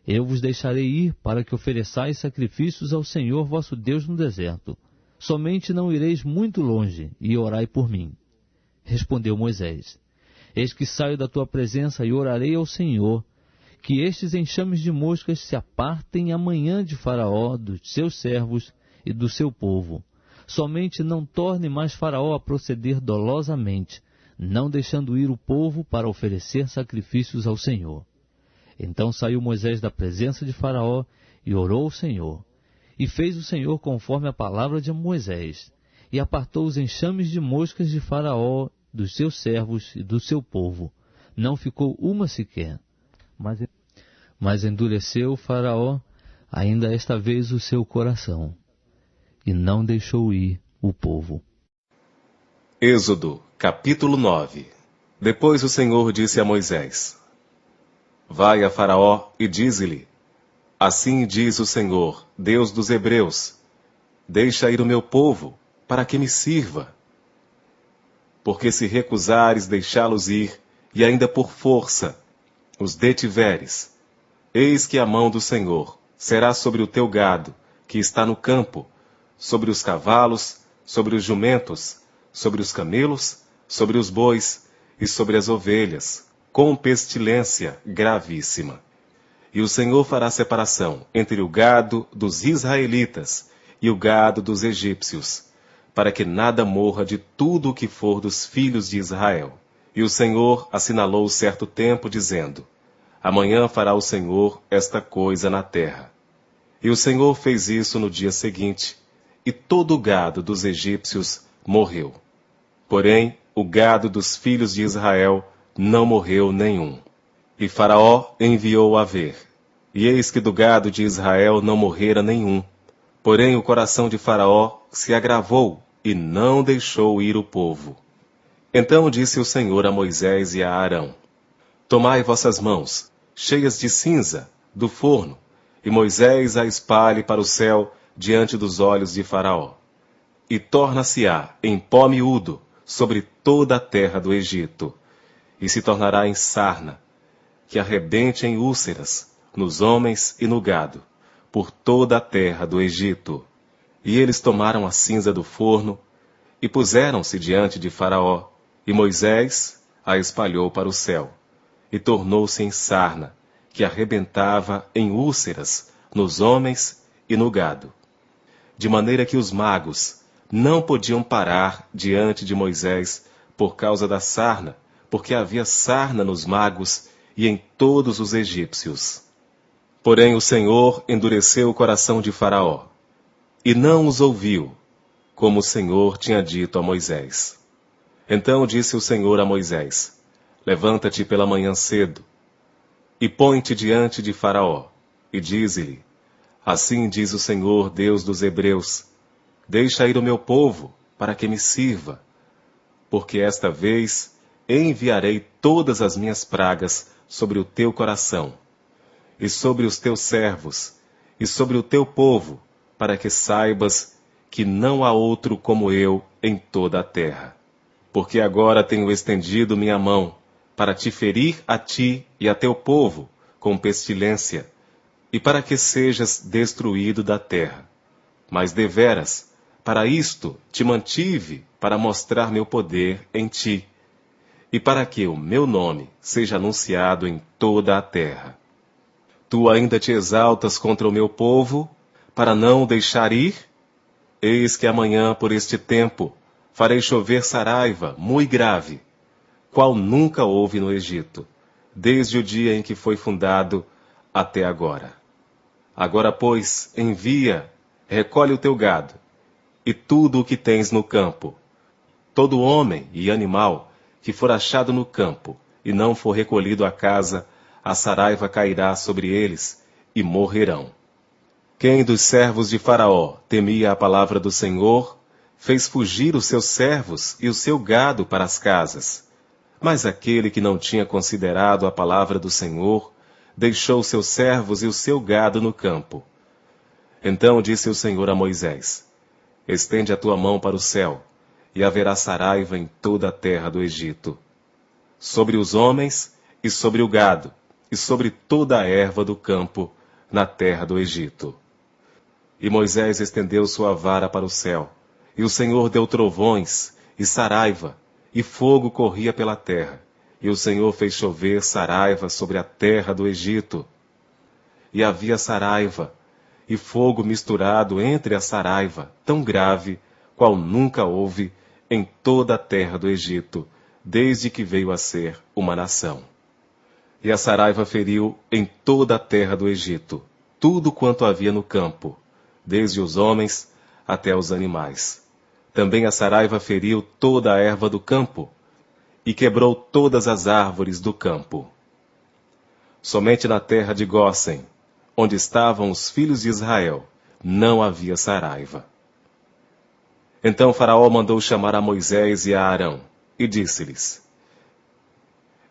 Eu vos deixarei ir para que ofereçais sacrifícios ao Senhor vosso Deus no deserto. Somente não ireis muito longe, e orai por mim. Respondeu Moisés: Eis que saio da tua presença e orarei ao Senhor, que estes enxames de moscas se apartem amanhã de Faraó, dos seus servos e do seu povo. Somente não torne mais Faraó a proceder dolosamente, não deixando ir o povo para oferecer sacrifícios ao Senhor. Então saiu Moisés da presença de Faraó e orou ao Senhor. E fez o Senhor conforme a palavra de Moisés, e apartou os enxames de moscas de Faraó, dos seus servos e do seu povo. Não ficou uma sequer. Mas endureceu Faraó ainda esta vez o seu coração, e não deixou ir o povo. Êxodo, capítulo 9. Depois o Senhor disse a Moisés: Vai a Faraó e dize-lhe: Assim diz o Senhor, Deus dos Hebreus: Deixa ir o meu povo, para que me sirva. Porque se recusares deixá-los ir, e ainda por força os detiveres, eis que a mão do Senhor será sobre o teu gado, que está no campo, sobre os cavalos, sobre os jumentos, sobre os camelos, sobre os bois e sobre as ovelhas, com pestilência gravíssima. E o Senhor fará separação entre o gado dos israelitas e o gado dos egípcios, para que nada morra de tudo o que for dos filhos de Israel. E o Senhor assinalou certo tempo, dizendo: Amanhã fará o Senhor esta coisa na terra. E o Senhor fez isso no dia seguinte, e todo o gado dos egípcios morreu. Porém, o gado dos filhos de Israel não morreu nenhum. E Faraó enviou a ver. E eis que do gado de Israel não morrera nenhum. Porém o coração de Faraó se agravou, e não deixou ir o povo. Então disse o Senhor a Moisés e a Arão: Tomai vossas mãos, cheias de cinza, do forno, e Moisés a espalhe para o céu diante dos olhos de Faraó. E torna-se-á em pó miúdo sobre toda a terra do Egito, e se tornará em sarna, que arrebente em úlceras, nos homens e no gado, por toda a terra do Egito. E eles tomaram a cinza do forno, e puseram-se diante de Faraó, e Moisés a espalhou para o céu, e tornou-se em sarna, que arrebentava em úlceras, nos homens e no gado. De maneira que os magos não podiam parar diante de Moisés por causa da sarna, porque havia sarna nos magos e em todos os egípcios. Porém o Senhor endureceu o coração de Faraó, e não os ouviu, como o Senhor tinha dito a Moisés. Então disse o Senhor a Moisés: Levanta-te pela manhã cedo, e põe-te diante de Faraó, e dize-lhe: Assim diz o Senhor, Deus dos Hebreus: Deixa ir o meu povo, para que me sirva, porque esta vez enviarei todas as minhas pragas sobre o teu coração, e sobre os teus servos, e sobre o teu povo, para que saibas que não há outro como eu em toda a terra. Porque agora tenho estendido minha mão, para te ferir a ti e a teu povo, com pestilência, e para que sejas destruído da terra. Mas deveras, para isto te mantive, para mostrar meu poder em ti, e para que o meu nome seja anunciado em toda a terra. Tu ainda te exaltas contra o meu povo, para não o deixar ir? Eis que amanhã, por este tempo, farei chover saraiva, muito grave, qual nunca houve no Egito, desde o dia em que foi fundado até agora. Agora, pois, envia, recolhe o teu gado, e tudo o que tens no campo. Todo homem e animal que for achado no campo, e não for recolhido à casa, a saraiva cairá sobre eles, e morrerão. Quem dos servos de Faraó temia a palavra do Senhor, fez fugir os seus servos e o seu gado para as casas. Mas aquele que não tinha considerado a palavra do Senhor, deixou seus servos e o seu gado no campo. Então disse o Senhor a Moisés: Estende a tua mão para o céu, e haverá saraiva em toda a terra do Egito, sobre os homens e sobre o gado, e sobre toda a erva do campo, na terra do Egito. E Moisés estendeu sua vara para o céu, e o Senhor deu trovões, e saraiva, e fogo corria pela terra, e o Senhor fez chover saraiva sobre a terra do Egito. E havia saraiva, e fogo misturado entre a saraiva, tão grave, qual nunca houve em toda a terra do Egito, desde que veio a ser uma nação. E a saraiva feriu em toda a terra do Egito, tudo quanto havia no campo, desde os homens até os animais. Também a saraiva feriu toda a erva do campo, e quebrou todas as árvores do campo. Somente na terra de Gósen, onde estavam os filhos de Israel, não havia saraiva. Então Faraó mandou chamar a Moisés e a Arão, e disse-lhes: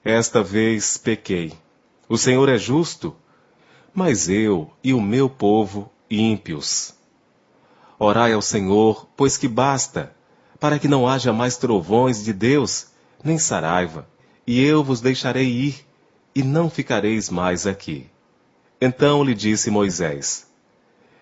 Esta vez pequei. O Senhor é justo, mas eu e o meu povo ímpios. Orai ao Senhor, pois que basta, para que não haja mais trovões de Deus, nem saraiva, e eu vos deixarei ir, e não ficareis mais aqui. Então lhe disse Moisés: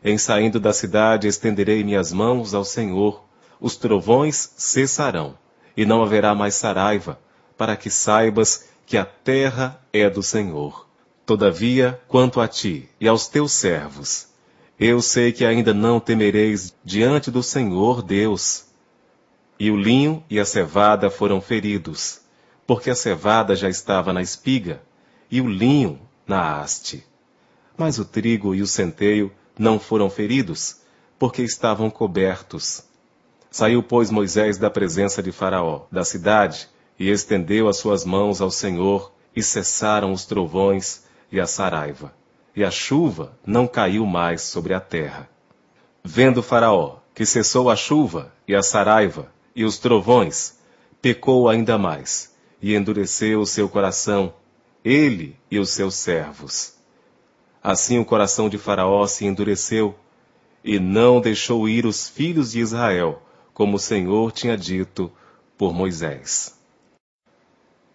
Em saindo da cidade estenderei minhas mãos ao Senhor, os trovões cessarão, e não haverá mais saraiva, para que saibas que a terra é do Senhor. Todavia, quanto a ti e aos teus servos, eu sei que ainda não temereis diante do Senhor Deus. E o linho e a cevada foram feridos, porque a cevada já estava na espiga, e o linho na haste. Mas o trigo e o centeio não foram feridos, porque estavam cobertos. Saiu, pois, Moisés da presença de Faraó, da cidade, e estendeu as suas mãos ao Senhor, e cessaram os trovões e a saraiva. E a chuva não caiu mais sobre a terra. Vendo Faraó que cessou a chuva e a saraiva e os trovões, pecou ainda mais, e endureceu o seu coração, ele e os seus servos. Assim o coração de Faraó se endureceu, e não deixou ir os filhos de Israel, como o Senhor tinha dito por Moisés.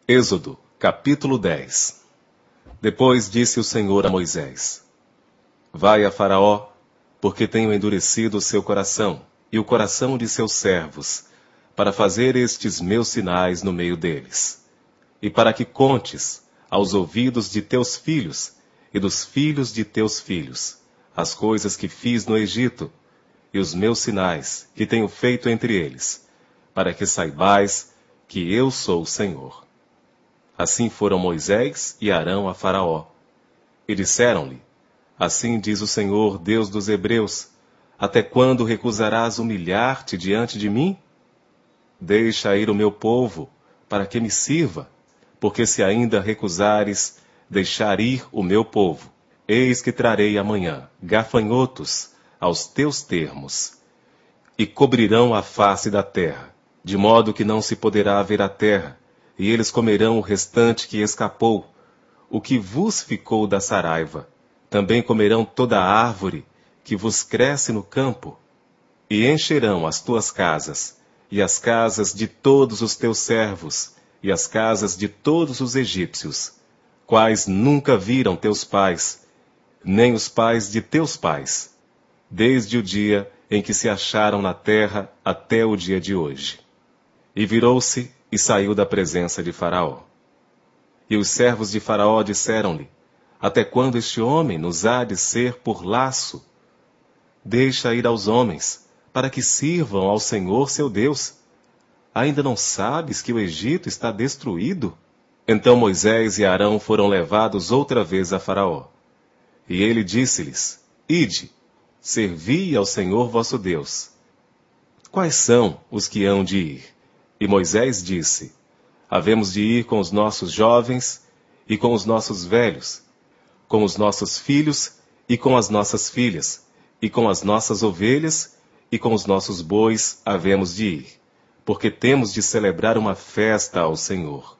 Êxodo, capítulo 10. Depois disse o Senhor a Moisés: Vai a Faraó, porque tenho endurecido o seu coração, e o coração de seus servos, para fazer estes meus sinais no meio deles, e para que contes aos ouvidos de teus filhos e dos filhos de teus filhos as coisas que fiz no Egito, e os meus sinais que tenho feito entre eles, para que saibais que eu sou o Senhor. Assim foram Moisés e Arão a Faraó, e disseram-lhe: Assim diz o Senhor, Deus dos Hebreus: Até quando recusarás humilhar-te diante de mim? Deixa ir o meu povo, para que me sirva, porque se ainda recusares deixar ir o meu povo, eis que trarei amanhã gafanhotos aos teus termos, e cobrirão a face da terra, de modo que não se poderá ver a terra, e eles comerão o restante que escapou, o que vos ficou da saraiva. Também comerão toda a árvore que vos cresce no campo, e encherão as tuas casas, e as casas de todos os teus servos, e as casas de todos os egípcios, quais nunca viram teus pais, nem os pais de teus pais, desde o dia em que se acharam na terra até o dia de hoje. E virou-se e saiu da presença de Faraó. E os servos de Faraó disseram-lhe: Até quando este homem nos há de ser por laço? Deixa ir aos homens, para que sirvam ao Senhor seu Deus. Ainda não sabes que o Egito está destruído? Então Moisés e Arão foram levados outra vez a Faraó. E ele disse-lhes: Ide, servi ao Senhor vosso Deus. Quais são os que hão de ir? E Moisés disse: Havemos de ir com os nossos jovens e com os nossos velhos, com os nossos filhos e com as nossas filhas, e com as nossas ovelhas e com os nossos bois havemos de ir, porque temos de celebrar uma festa ao Senhor.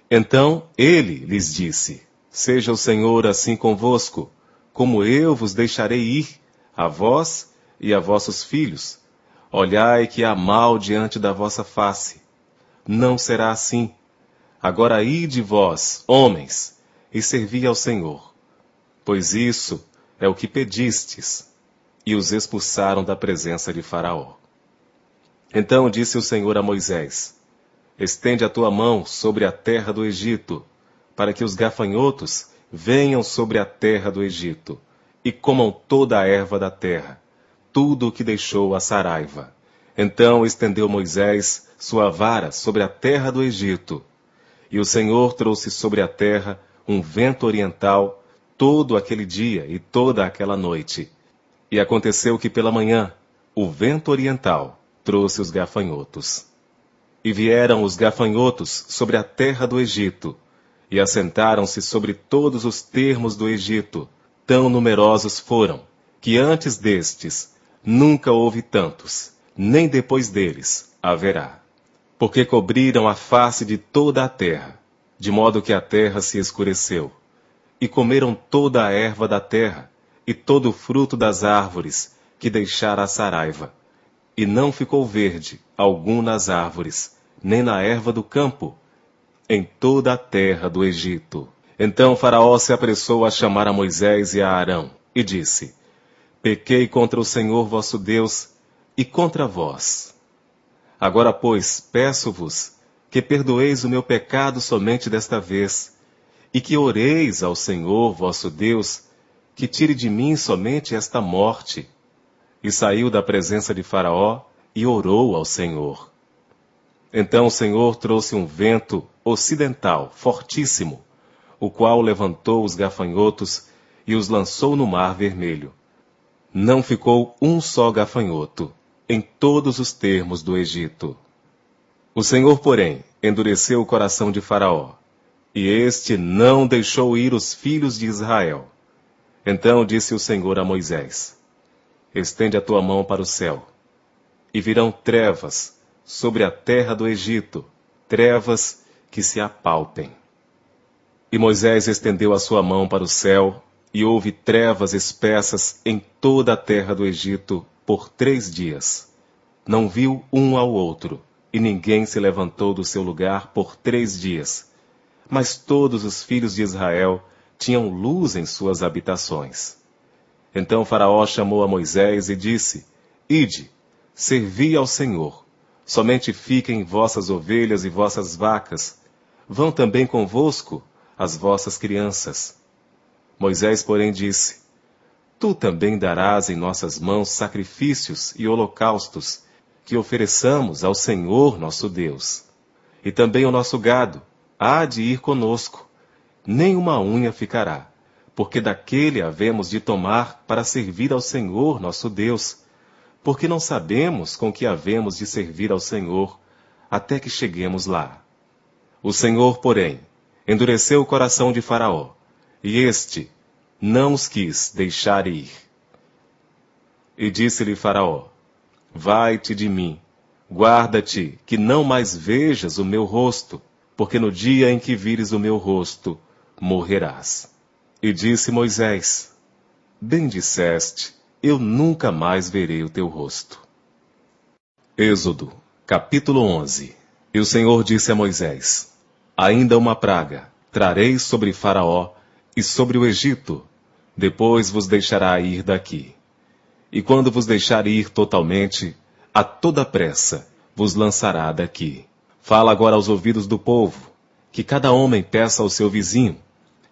Então ele lhes disse: Seja o Senhor assim convosco, como eu vos deixarei ir, a vós e a vossos filhos. Olhai que há mal diante da vossa face. Não será assim. Agora ide vós, homens, e servi ao Senhor. Pois isso é o que pedistes. E os expulsaram da presença de Faraó. Então disse o Senhor a Moisés: Estende a tua mão sobre a terra do Egito, para que os gafanhotos venham sobre a terra do Egito, e comam toda a erva da terra, tudo o que deixou a saraiva, Então estendeu Moisés sua vara sobre a terra do Egito, e o Senhor trouxe sobre a terra um vento oriental todo aquele dia e toda aquela noite. E aconteceu que pela manhã o vento oriental trouxe os gafanhotos. E vieram os gafanhotos sobre a terra do Egito, e assentaram-se sobre todos os termos do Egito. Tão numerosos foram, que antes destes nunca houve tantos, nem depois deles haverá. Porque cobriram a face de toda a terra, de modo que a terra se escureceu. E comeram toda a erva da terra, e todo o fruto das árvores, que deixara a saraiva. E não ficou verde algum nas árvores, nem na erva do campo, em toda a terra do Egito. Então Faraó se apressou a chamar a Moisés e a Arão, e disse: Pequei contra o Senhor vosso Deus, e contra vós. Agora, pois, peço-vos que perdoeis o meu pecado somente desta vez, e que oreis ao Senhor vosso Deus, que tire de mim somente esta morte. E saiu da presença de Faraó, e orou ao Senhor. Então o Senhor trouxe um vento ocidental, fortíssimo, o qual levantou os gafanhotos e os lançou no mar vermelho. Não ficou um só gafanhoto em todos os termos do Egito. O Senhor, porém, endureceu o coração de Faraó, e este não deixou ir os filhos de Israel. Então disse o Senhor a Moisés: Estende a tua mão para o céu, e virão trevas sobre a terra do Egito, trevas que se apalpem. E Moisés estendeu a sua mão para o céu, e houve trevas espessas em toda a terra do Egito por 3 dias. Não viu um ao outro, e ninguém se levantou do seu lugar por 3 dias. Mas todos os filhos de Israel tinham luz em suas habitações. Então Faraó chamou a Moisés e disse: Ide, servi ao Senhor. Somente fiquem vossas ovelhas e vossas vacas. Vão também convosco as vossas crianças. Moisés, porém, disse: Tu também darás em nossas mãos sacrifícios e holocaustos, que ofereçamos ao Senhor nosso Deus. E também o nosso gado há de ir conosco, nem uma unha ficará, porque daquele havemos de tomar para servir ao Senhor nosso Deus, porque não sabemos com que havemos de servir ao Senhor, até que cheguemos lá. O Senhor, porém, endureceu o coração de Faraó, e este não os quis deixar ir. E disse-lhe Faraó: Vai-te de mim, guarda-te, que não mais vejas o meu rosto, porque no dia em que vires o meu rosto, morrerás. E disse Moisés: Bem disseste, eu nunca mais verei o teu rosto. Êxodo, capítulo 11. E o Senhor disse a Moisés: Ainda uma praga trarei sobre Faraó e sobre o Egito, depois vos deixará ir daqui. E quando vos deixar ir totalmente, a toda pressa vos lançará daqui. Fala agora aos ouvidos do povo, que cada homem peça ao seu vizinho,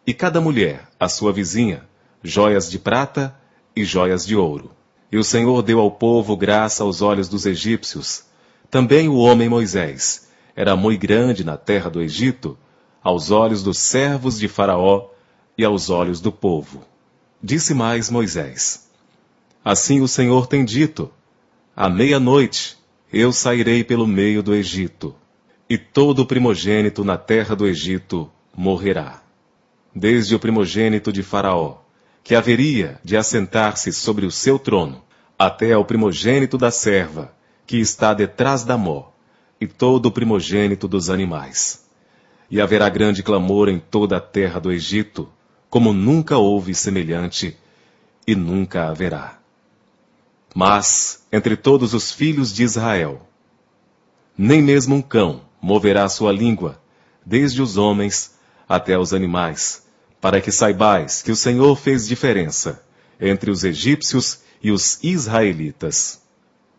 e cada mulher à sua vizinha, joias de prata e joias de ouro. E o Senhor deu ao povo graça aos olhos dos egípcios. Também o homem Moisés era muito grande na terra do Egito, aos olhos dos servos de Faraó e aos olhos do povo. Disse mais Moisés: Assim o Senhor tem dito: À meia-noite eu sairei pelo meio do Egito, e todo o primogênito na terra do Egito morrerá. Desde o primogênito de Faraó, que haveria de assentar-se sobre o seu trono, até ao primogênito da serva, que está detrás da mó, e todo o primogênito dos animais. E haverá grande clamor em toda a terra do Egito, como nunca houve semelhante, e nunca haverá. Mas, entre todos os filhos de Israel, nem mesmo um cão moverá sua língua, desde os homens até os animais, para que saibais que o Senhor fez diferença entre os egípcios e os israelitas.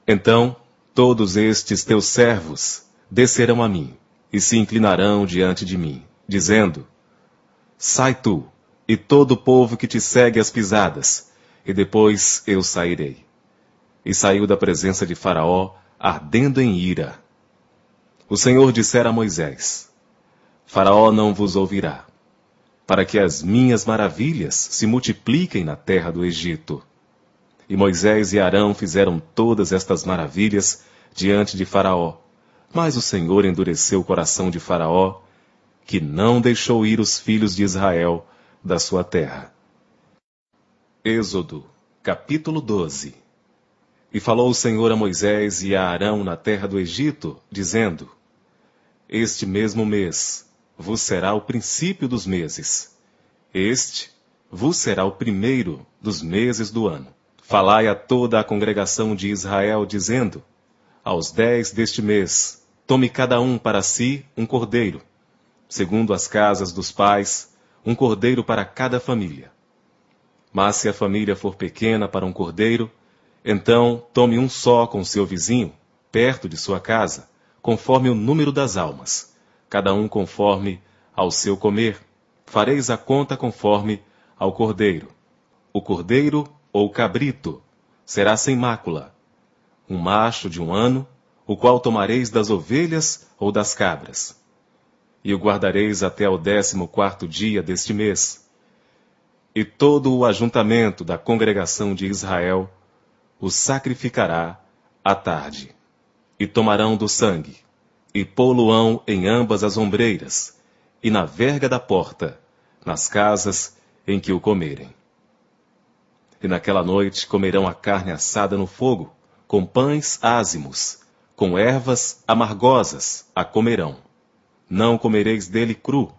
Então, todos estes teus servos descerão a mim, e se inclinarão diante de mim, dizendo: Sai tu, e todo o povo que te segue as pisadas, e depois eu sairei. E saiu da presença de Faraó ardendo em ira. O Senhor dissera a Moisés: Faraó não vos ouvirá, para que as minhas maravilhas se multipliquem na terra do Egito. E Moisés e Arão fizeram todas estas maravilhas diante de Faraó, mas o Senhor endureceu o coração de Faraó, que não deixou ir os filhos de Israel da sua terra. Êxodo, capítulo 12. E falou o Senhor a Moisés e a Arão na terra do Egito, dizendo: Este mesmo mês vos será o princípio dos meses. Este vos será o primeiro dos meses do ano. Falai a toda a congregação de Israel, dizendo: Aos 10 deste mês, tome cada um para si um cordeiro, segundo as casas dos pais, um cordeiro para cada família. Mas se a família for pequena para um cordeiro, então tome um só com seu vizinho, perto de sua casa, conforme o número das almas, cada um conforme ao seu comer. Fareis a conta conforme ao cordeiro. O cordeiro ou cabrito será sem mácula, um macho de 1 ano, o qual tomareis das ovelhas ou das cabras. E o guardareis até o 14º dia deste mês. E todo o ajuntamento da congregação de Israel o sacrificará à tarde. E tomarão do sangue, e pô-lo-ão em ambas as ombreiras, e na verga da porta, nas casas em que o comerem. E naquela noite comerão a carne assada no fogo, com pães ázimos, com ervas amargosas a comerão. Não comereis dele cru,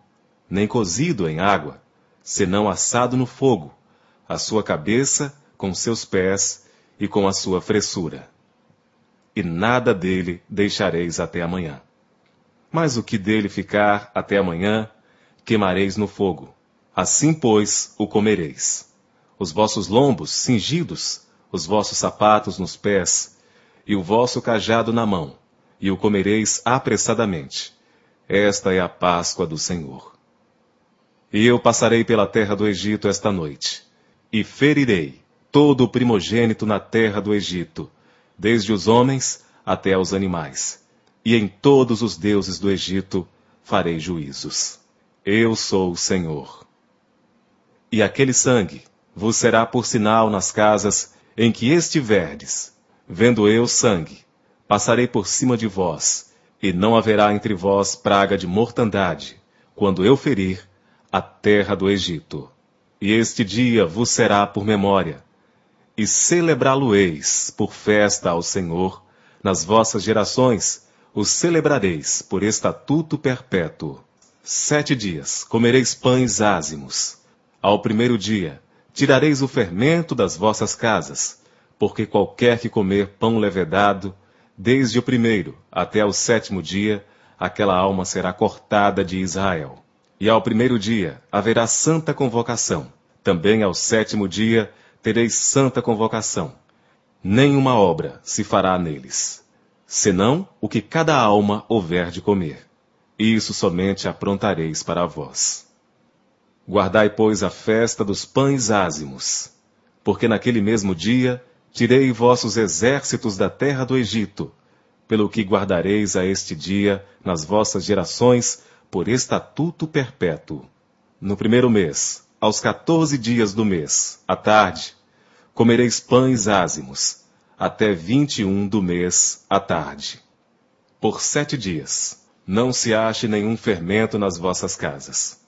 nem cozido em água, senão assado no fogo, a sua cabeça com seus pés e com a sua fressura. E nada dele deixareis até amanhã. Mas o que dele ficar até amanhã, queimareis no fogo. Assim, pois, o comereis. Os vossos lombos cingidos, os vossos sapatos nos pés, e o vosso cajado na mão, e o comereis apressadamente. Esta é a Páscoa do Senhor. E eu passarei pela terra do Egito esta noite, e ferirei todo o primogênito na terra do Egito, desde os homens até aos animais, e em todos os deuses do Egito farei juízos. Eu sou o Senhor. E aquele sangue vos será por sinal nas casas em que estiverdes. Vendo eu sangue, passarei por cima de vós, e não haverá entre vós praga de mortandade, quando eu ferir a terra do Egito. E este dia vos será por memória, e celebrá-lo-eis por festa ao Senhor. Nas vossas gerações o celebrareis por estatuto perpétuo. 7 dias comereis pães ázimos. Ao 1º dia tirareis o fermento das vossas casas, porque qualquer que comer pão levedado, desde o 1º até o 7º dia, aquela alma será cortada de Israel. E ao 1º dia haverá santa convocação. Também ao 7º dia tereis santa convocação. Nenhuma obra se fará neles, senão o que cada alma houver de comer. Isso somente aprontareis para vós. Guardai, pois, a festa dos pães ázimos, porque naquele mesmo dia tirei vossos exércitos da terra do Egito, pelo que guardareis a este dia nas vossas gerações por estatuto perpétuo. No 1º mês, aos 14 dias do mês, à tarde, comereis pães ázimos, até 21 do mês, à tarde. Por 7 dias, não se ache nenhum fermento nas vossas casas.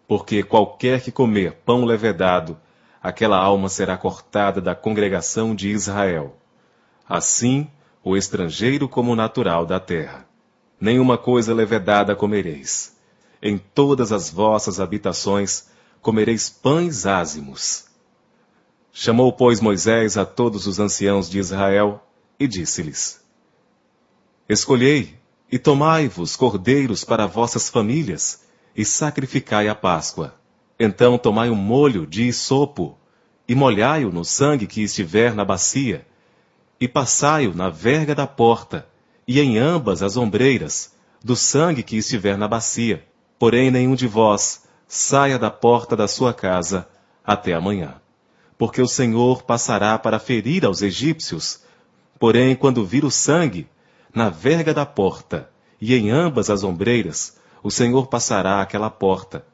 Porque qualquer que comer pão levedado, aquela alma será cortada da congregação de Israel. Assim, o estrangeiro como o natural da terra. Nenhuma coisa levedada comereis. Em todas as vossas habitações comereis pães ázimos. Chamou, pois, Moisés a todos os anciãos de Israel e disse-lhes: Escolhei e tomai-vos cordeiros para vossas famílias, e sacrificai a Páscoa. Então tomai um molho de hisopo, e molhai-o no sangue que estiver na bacia, e passai-o na verga da porta, e em ambas as ombreiras, do sangue que estiver na bacia. Porém nenhum de vós saia da porta da sua casa até amanhã. Porque o Senhor passará para ferir aos egípcios, porém quando vir o sangue, na verga da porta, e em ambas as ombreiras, o Senhor passará aquela porta,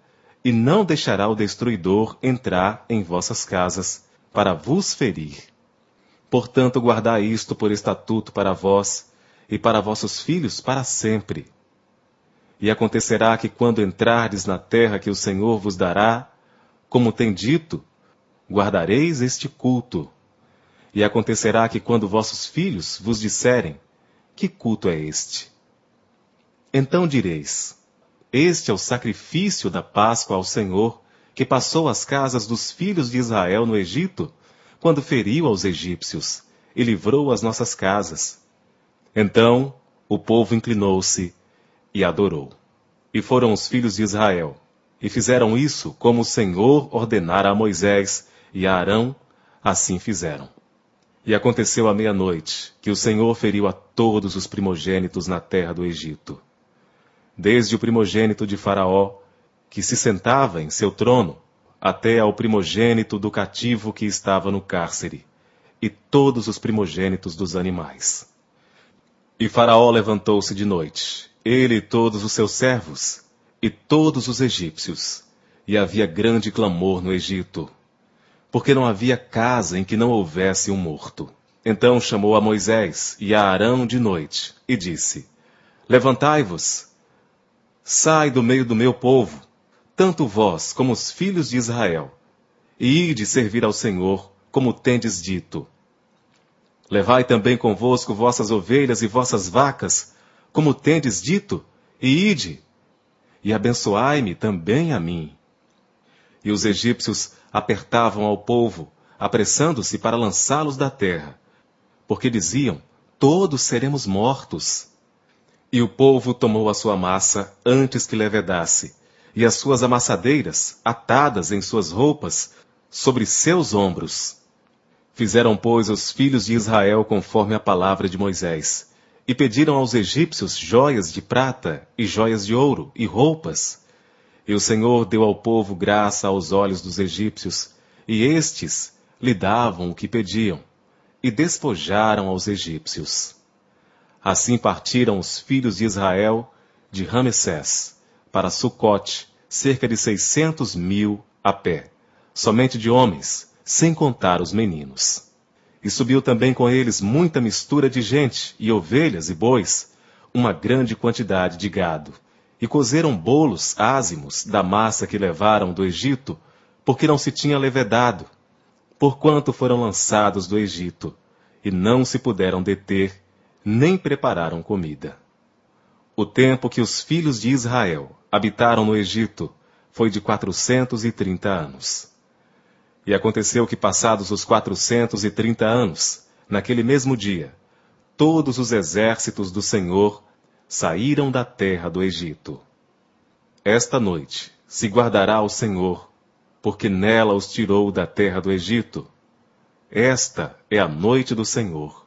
e não deixará o destruidor entrar em vossas casas, para vos ferir. Portanto, guardai isto por estatuto para vós, e para vossos filhos para sempre. E acontecerá que quando entrardes na terra que o Senhor vos dará, como tem dito, guardareis este culto. E acontecerá que quando vossos filhos vos disserem, que culto é este? Então direis, este é o sacrifício da Páscoa ao Senhor, que passou às casas dos filhos de Israel no Egito, quando feriu aos egípcios, e livrou as nossas casas. Então o povo inclinou-se e adorou. E foram os filhos de Israel, e fizeram isso como o Senhor ordenara a Moisés e a Arão, assim fizeram. E aconteceu à meia-noite, que o Senhor feriu a todos os primogênitos na terra do Egito. Desde o primogênito de Faraó, que se sentava em seu trono, até ao primogênito do cativo que estava no cárcere, e todos os primogênitos dos animais. E Faraó levantou-se de noite, ele e todos os seus servos, e todos os egípcios, e havia grande clamor no Egito, porque não havia casa em que não houvesse um morto. Então chamou a Moisés e a Arão de noite, e disse, levantai-vos, sai do meio do meu povo, tanto vós como os filhos de Israel, e ide servir ao Senhor, como tendes dito. Levai também convosco vossas ovelhas e vossas vacas, como tendes dito, e ide, e abençoai-me também a mim. E os egípcios apertavam ao povo, apressando-se para lançá-los da terra, porque diziam, todos seremos mortos. E o povo tomou a sua massa antes que levedasse, e as suas amassadeiras, atadas em suas roupas, sobre seus ombros. Fizeram, pois, os filhos de Israel conforme a palavra de Moisés, e pediram aos egípcios joias de prata, e joias de ouro, e roupas. E o Senhor deu ao povo graça aos olhos dos egípcios, e estes lhe davam o que pediam, e despojaram aos egípcios. Assim partiram os filhos de Israel de Ramessés para Sucote, cerca de 600.000 a pé, somente de homens, sem contar os meninos. E subiu também com eles muita mistura de gente, e ovelhas e bois, uma grande quantidade de gado. E cozeram bolos ázimos da massa que levaram do Egito, porque não se tinha levedado, porquanto foram lançados do Egito, e não se puderam deter, nem prepararam comida. O tempo que os filhos de Israel habitaram no Egito foi de 430 anos. E aconteceu que, passados os 430 anos, naquele mesmo dia, todos os exércitos do Senhor saíram da terra do Egito. Esta noite se guardará o Senhor, porque nela os tirou da terra do Egito. Esta é a noite do Senhor,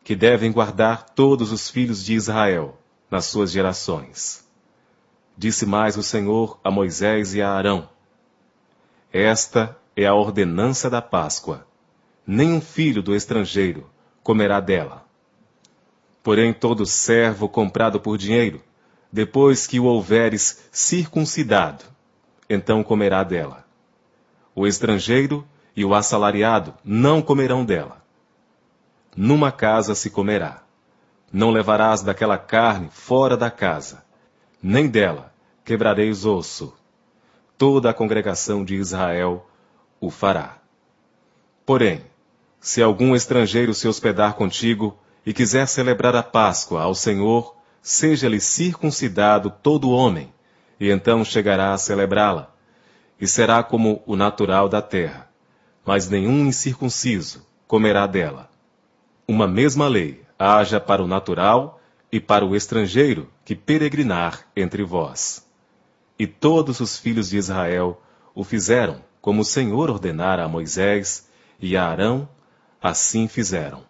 que devem guardar todos os filhos de Israel nas suas gerações. Disse mais o Senhor a Moisés e a Arão, esta é a ordenança da Páscoa. Nenhum filho do estrangeiro comerá dela. Porém, todo servo comprado por dinheiro, depois que o houveres circuncidado, então comerá dela. O estrangeiro e o assalariado não comerão dela. Numa casa se comerá. Não levarás daquela carne fora da casa, nem dela quebrareis osso. Toda a congregação de Israel o fará. Porém, se algum estrangeiro se hospedar contigo e quiser celebrar a Páscoa ao Senhor, seja-lhe circuncidado todo homem, e então chegará a celebrá-la, e será como o natural da terra, mas nenhum incircunciso comerá dela. Uma mesma lei haja para o natural e para o estrangeiro que peregrinar entre vós. E todos os filhos de Israel o fizeram, como o Senhor ordenara a Moisés e a Arão, assim fizeram.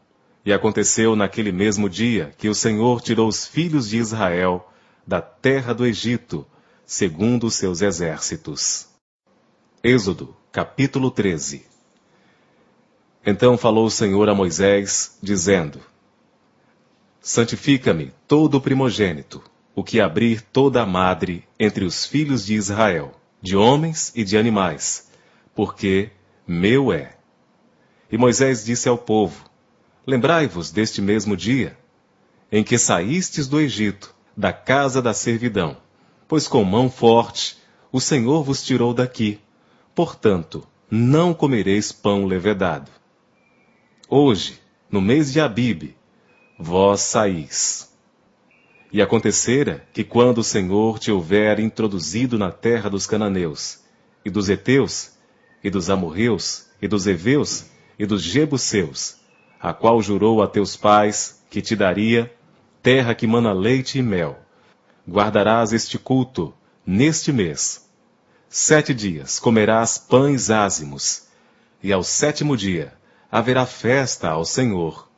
E aconteceu naquele mesmo dia que o Senhor tirou os filhos de Israel da terra do Egito, segundo os seus exércitos. Êxodo, capítulo 13. Então falou o Senhor a Moisés, dizendo, Santifica-me todo o primogênito, o que abrir toda a madre entre os filhos de Israel, de homens e de animais, porque meu é. E Moisés disse ao povo: Lembrai-vos deste mesmo dia, em que saístes do Egito, da casa da servidão, pois com mão forte o Senhor vos tirou daqui. Portanto, não comereis pão levedado. Hoje, no mês de Abibe, vós saís. E acontecera que quando o Senhor te houver introduzido na terra dos cananeus, e dos heteus, e dos amorreus, e dos heveus, e dos jebuseus, a qual jurou a teus pais que te daria, terra que mana leite e mel, guardarás este culto neste mês. 7 dias comerás pães ázimos, e ao 7º dia haverá festa ao Senhor.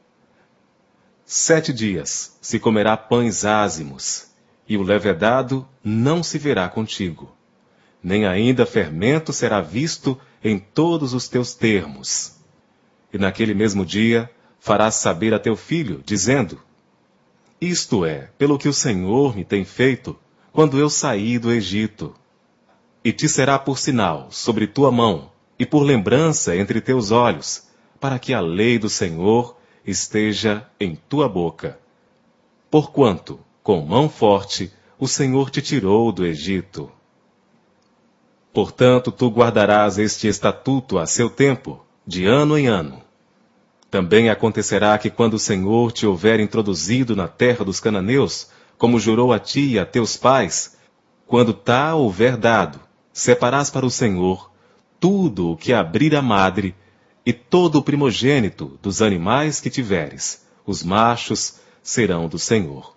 7 dias se comerá pães ázimos, e o levedado não se verá contigo, nem ainda fermento será visto em todos os teus termos. E naquele mesmo dia farás saber a teu filho, dizendo: Isto é, pelo que o Senhor me tem feito, quando eu saí do Egito. E te será por sinal sobre tua mão, e por lembrança entre teus olhos, para que a lei do Senhor esteja em tua boca. Porquanto, com mão forte, o Senhor te tirou do Egito. Portanto, tu guardarás este estatuto a seu tempo, de ano em ano. Também acontecerá que quando o Senhor te houver introduzido na terra dos cananeus, como jurou a ti e a teus pais, quando tá houver dado, separás para o Senhor tudo o que abrir a madre, e todo o primogênito dos animais que tiveres, os machos serão do Senhor.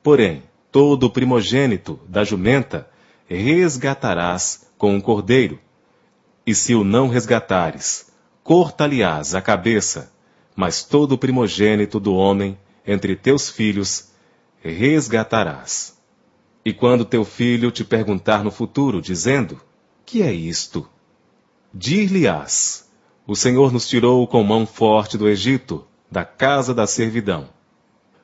Porém, todo o primogênito da jumenta resgatarás com um cordeiro, e se o não resgatares, corta-lhe-ás a cabeça, mas todo o primogênito do homem entre teus filhos resgatarás. E quando teu filho te perguntar no futuro, dizendo: Que é isto? Dir-lhe-ás: O Senhor nos tirou com mão forte do Egito, da casa da servidão.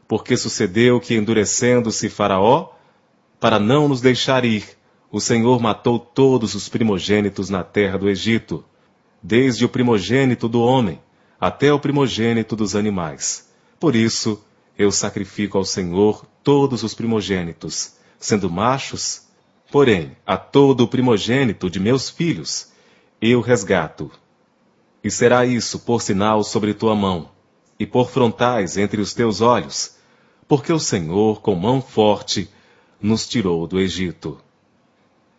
Porque sucedeu que, endurecendo-se Faraó, para não nos deixar ir, o Senhor matou todos os primogênitos na terra do Egito, desde o primogênito do homem até o primogênito dos animais. Por isso, eu sacrifico ao Senhor todos os primogênitos, sendo machos, porém, a todo o primogênito de meus filhos, eu resgato. E será isso por sinal sobre tua mão, e por frontais entre os teus olhos, porque o Senhor, com mão forte, nos tirou do Egito.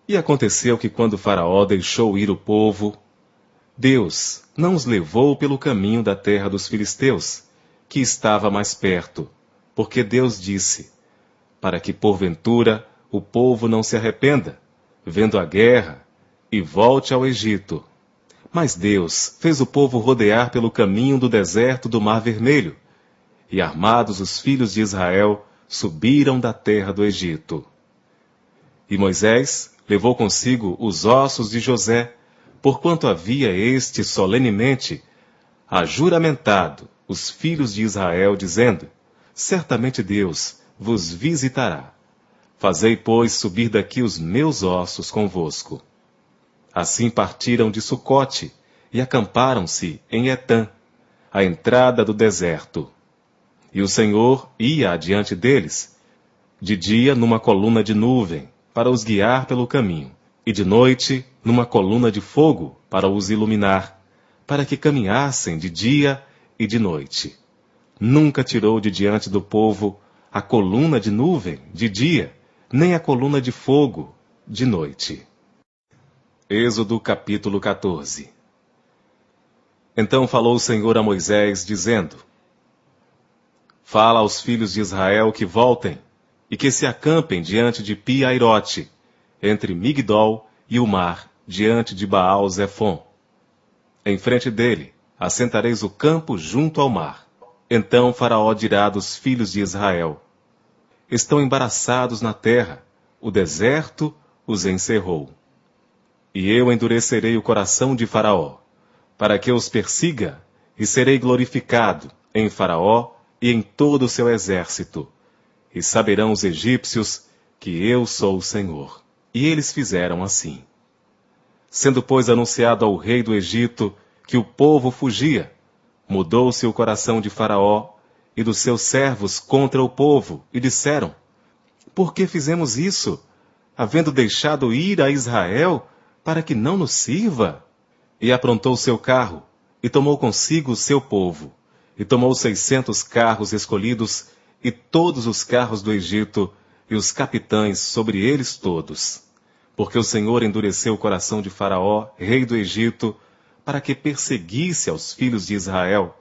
E aconteceu que quando Faraó deixou ir o povo, Deus não os levou pelo caminho da terra dos filisteus, que estava mais perto, porque Deus disse: para que porventura o povo não se arrependa, vendo a guerra, e volte ao Egito. Mas Deus fez o povo rodear pelo caminho do deserto do Mar Vermelho, e armados os filhos de Israel subiram da terra do Egito. E Moisés levou consigo os ossos de José, porquanto havia este solenemente ajuramentado os filhos de Israel, dizendo: certamente Deus vos visitará. Fazei, pois, subir daqui os meus ossos convosco. Assim partiram de Sucote e acamparam-se em Etã, à entrada do deserto. E o Senhor ia adiante deles, de dia numa coluna de nuvem, para os guiar pelo caminho, e de noite numa coluna de fogo, para os iluminar, para que caminhassem de dia e de noite. Nunca tirou de diante do povo a coluna de nuvem de dia, nem a coluna de fogo de noite. Êxodo capítulo 14. Então falou o Senhor a Moisés, dizendo: fala aos filhos de Israel que voltem, e que se acampem diante de Pi-Airote, entre Migdol e o mar, diante de Baal-Zefon. Em frente dele, assentareis o campo junto ao mar. Então Faraó dirá dos filhos de Israel: estão embaraçados na terra, o deserto os encerrou. E eu endurecerei o coração de Faraó, para que os persiga, e serei glorificado em Faraó e em todo o seu exército. E saberão os egípcios que eu sou o Senhor. E eles fizeram assim. Sendo, pois, anunciado ao rei do Egito que o povo fugia, mudou-se o coração de Faraó e dos seus servos contra o povo, e disseram: Por que fizemos isso, havendo deixado ir a Israel, para que não nos sirva? E aprontou seu carro, e tomou consigo o seu povo, e tomou 600 carros escolhidos, e todos os carros do Egito, e os capitães sobre eles todos. Porque o Senhor endureceu o coração de Faraó, rei do Egito, para que perseguisse aos filhos de Israel.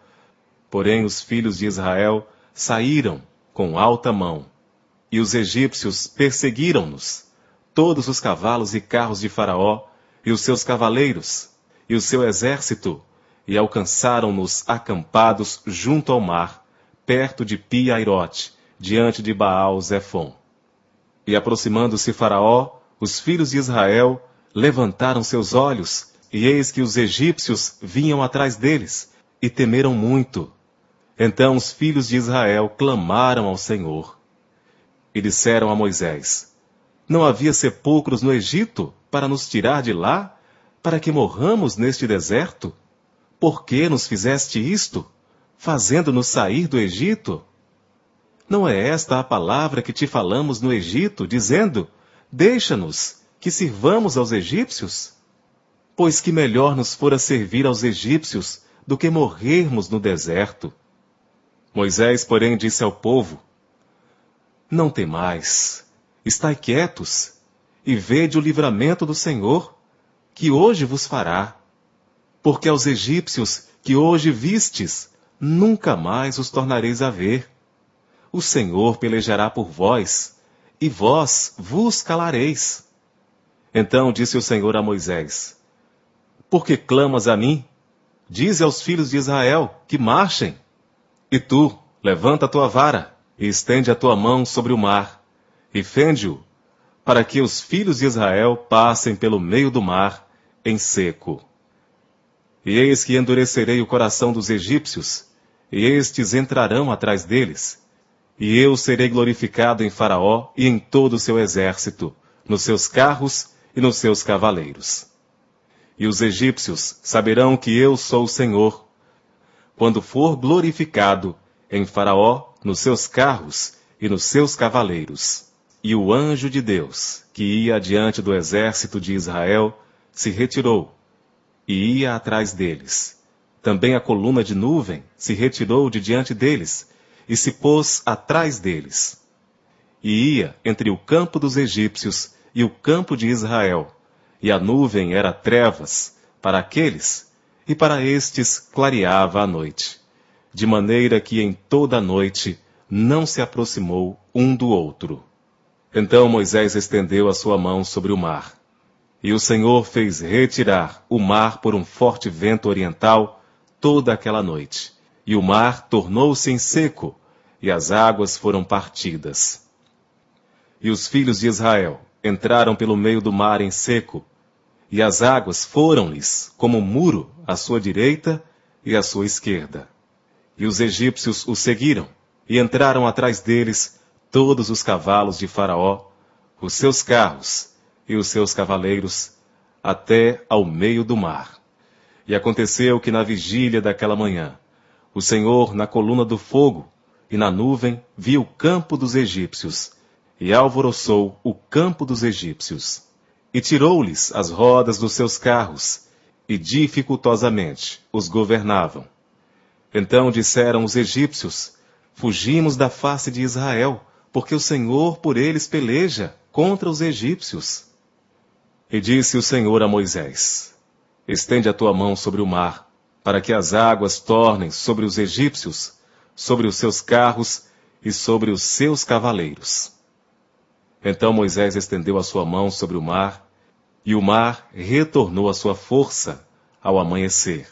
Porém os filhos de Israel saíram com alta mão. E os egípcios perseguiram-nos, todos os cavalos e carros de Faraó, e os seus cavaleiros, e o seu exército, e alcançaram-nos acampados junto ao mar, perto de Pi-Hairote, diante de Baal-Zefon. E aproximando-se Faraó, os filhos de Israel levantaram seus olhos, e eis que os egípcios vinham atrás deles, e temeram muito. Então os filhos de Israel clamaram ao Senhor. E disseram a Moisés: Não havia sepulcros no Egito para nos tirar de lá, para que morramos neste deserto? Por que nos fizeste isto, fazendo-nos sair do Egito? Não é esta a palavra que te falamos no Egito, dizendo: Deixa-nos, que sirvamos aos egípcios? Pois que melhor nos fora servir aos egípcios do que morrermos no deserto. Moisés, porém, disse ao povo: Não temais, estai quietos, e vede o livramento do Senhor, que hoje vos fará. Porque aos egípcios que hoje vistes, nunca mais os tornareis a ver. O Senhor pelejará por vós, e vós vos calareis. Então disse o Senhor a Moisés: Por que clamas a mim? Dize aos filhos de Israel que marchem. E tu, levanta a tua vara, e estende a tua mão sobre o mar, e fende-o, para que os filhos de Israel passem pelo meio do mar, em seco. E eis que endurecerei o coração dos egípcios, e estes entrarão atrás deles. E eu serei glorificado em Faraó e em todo o seu exército, nos seus carros e nos seus cavaleiros. E os egípcios saberão que eu sou o Senhor, quando for glorificado em Faraó, nos seus carros e nos seus cavaleiros. E o anjo de Deus, que ia adiante do exército de Israel, se retirou, e ia atrás deles. Também a coluna de nuvem se retirou de diante deles, e se pôs atrás deles. E ia entre o campo dos egípcios e o campo de Israel, e a nuvem era trevas para aqueles, e para estes clareava a noite, de maneira que em toda a noite não se aproximou um do outro. Então Moisés estendeu a sua mão sobre o mar, e o Senhor fez retirar o mar por um forte vento oriental toda aquela noite, e o mar tornou-se em seco, e as águas foram partidas. E os filhos de Israel entraram pelo meio do mar em seco, e as águas foram-lhes como um muro à sua direita e à sua esquerda. E os egípcios os seguiram, e entraram atrás deles todos os cavalos de Faraó, os seus carros e os seus cavaleiros, até ao meio do mar. E aconteceu que na vigília daquela manhã, o Senhor, na coluna do fogo e na nuvem, viu o campo dos egípcios, e alvoroçou o campo dos egípcios, e tirou-lhes as rodas dos seus carros, e dificultosamente os governavam. Então disseram os egípcios: Fugimos da face de Israel, porque o Senhor por eles peleja contra os egípcios. E disse o Senhor a Moisés: Estende a tua mão sobre o mar, para que as águas tornem sobre os egípcios, sobre os seus carros e sobre os seus cavaleiros. Então Moisés estendeu a sua mão sobre o mar, e o mar retornou à sua força ao amanhecer.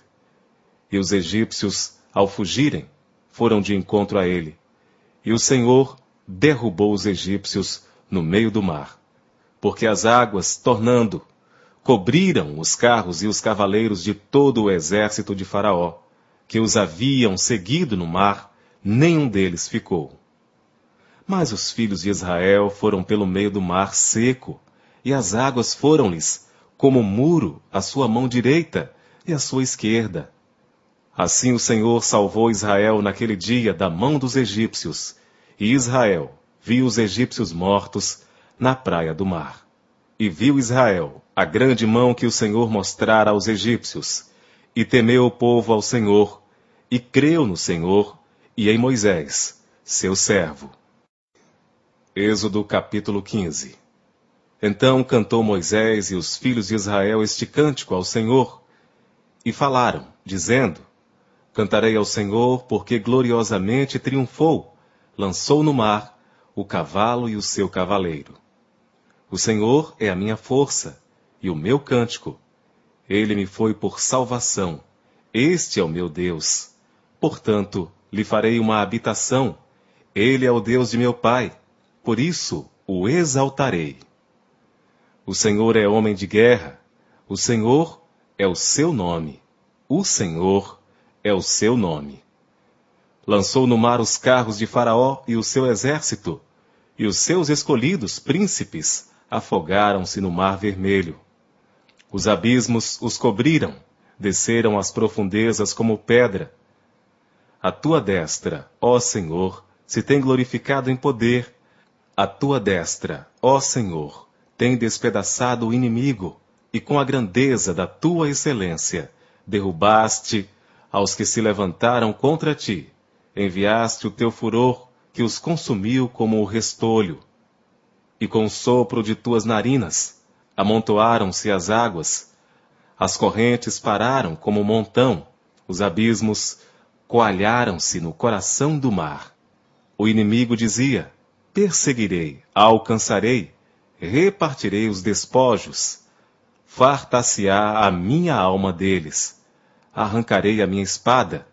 E os egípcios, ao fugirem, foram de encontro a ele. E o Senhor derrubou os egípcios no meio do mar, porque as águas, tornando, cobriram os carros e os cavaleiros de todo o exército de Faraó, que os haviam seguido no mar, nenhum deles ficou. Mas os filhos de Israel foram pelo meio do mar seco, e as águas foram-lhes como muro à sua mão direita e à sua esquerda. Assim o Senhor salvou Israel naquele dia da mão dos egípcios, e Israel viu os egípcios mortos na praia do mar. E viu Israel a grande mão que o Senhor mostrara aos egípcios, e temeu o povo ao Senhor, e creu no Senhor e em Moisés, seu servo. Êxodo capítulo 15. Então cantou Moisés e os filhos de Israel este cântico ao Senhor, e falaram, dizendo: Cantarei ao Senhor, porque gloriosamente triunfou, lançou no mar o cavalo e o seu cavaleiro. O Senhor é a minha força e o meu cântico. Ele me foi por salvação. Este é o meu Deus. Portanto, lhe farei uma habitação. Ele é o Deus de meu pai. Por isso o exaltarei. O Senhor é homem de guerra. O Senhor é o seu nome. O Senhor é o seu nome. Lançou no mar os carros de Faraó e o seu exército, e os seus escolhidos príncipes afogaram-se no mar vermelho. Os abismos os cobriram, desceram às profundezas como pedra. A tua destra, ó Senhor, se tem glorificado em poder. A tua destra, ó Senhor, tem despedaçado o inimigo, e com a grandeza da tua excelência derrubaste aos que se levantaram contra ti. Enviaste o teu furor, que os consumiu como o restolho. E com o sopro de tuas narinas amontoaram-se as águas. As correntes pararam como um montão. Os abismos coalharam-se no coração do mar. O inimigo dizia: perseguirei, alcançarei, repartirei os despojos. Fartar-se-á a minha alma deles. Arrancarei a minha espada,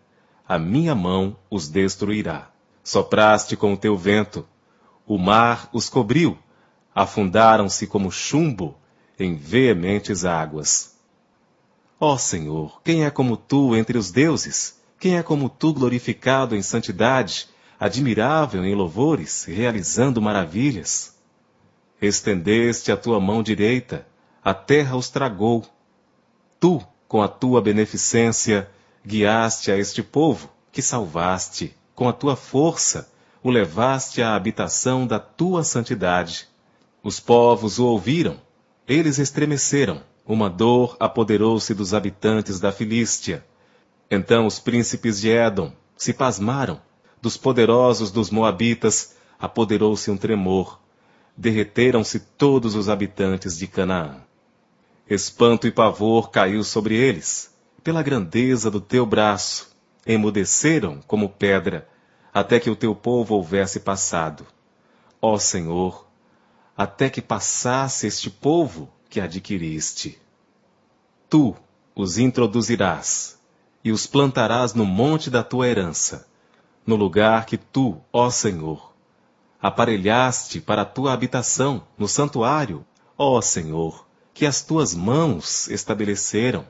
a minha mão os destruirá. Sopraste com o teu vento, o mar os cobriu, afundaram-se como chumbo em veementes águas. Ó Senhor, quem é como tu entre os deuses? Quem é como tu glorificado em santidade, admirável em louvores, realizando maravilhas? Estendeste a tua mão direita, a terra os tragou. Tu, com a tua beneficência, guiaste a este povo, que salvaste, com a tua força, o levaste à habitação da tua santidade. Os povos o ouviram, eles estremeceram, uma dor apoderou-se dos habitantes da Filístia. Então os príncipes de Édom se pasmaram, dos poderosos dos Moabitas apoderou-se um tremor, derreteram-se todos os habitantes de Canaã. Espanto e pavor caiu sobre eles, pela grandeza do teu braço, emudeceram como pedra, até que o teu povo houvesse passado. Ó Senhor, até que passasse este povo que adquiriste. Tu os introduzirás, e os plantarás no monte da tua herança, no lugar que tu, ó Senhor, aparelhaste para a tua habitação, no santuário, ó Senhor, que as tuas mãos estabeleceram.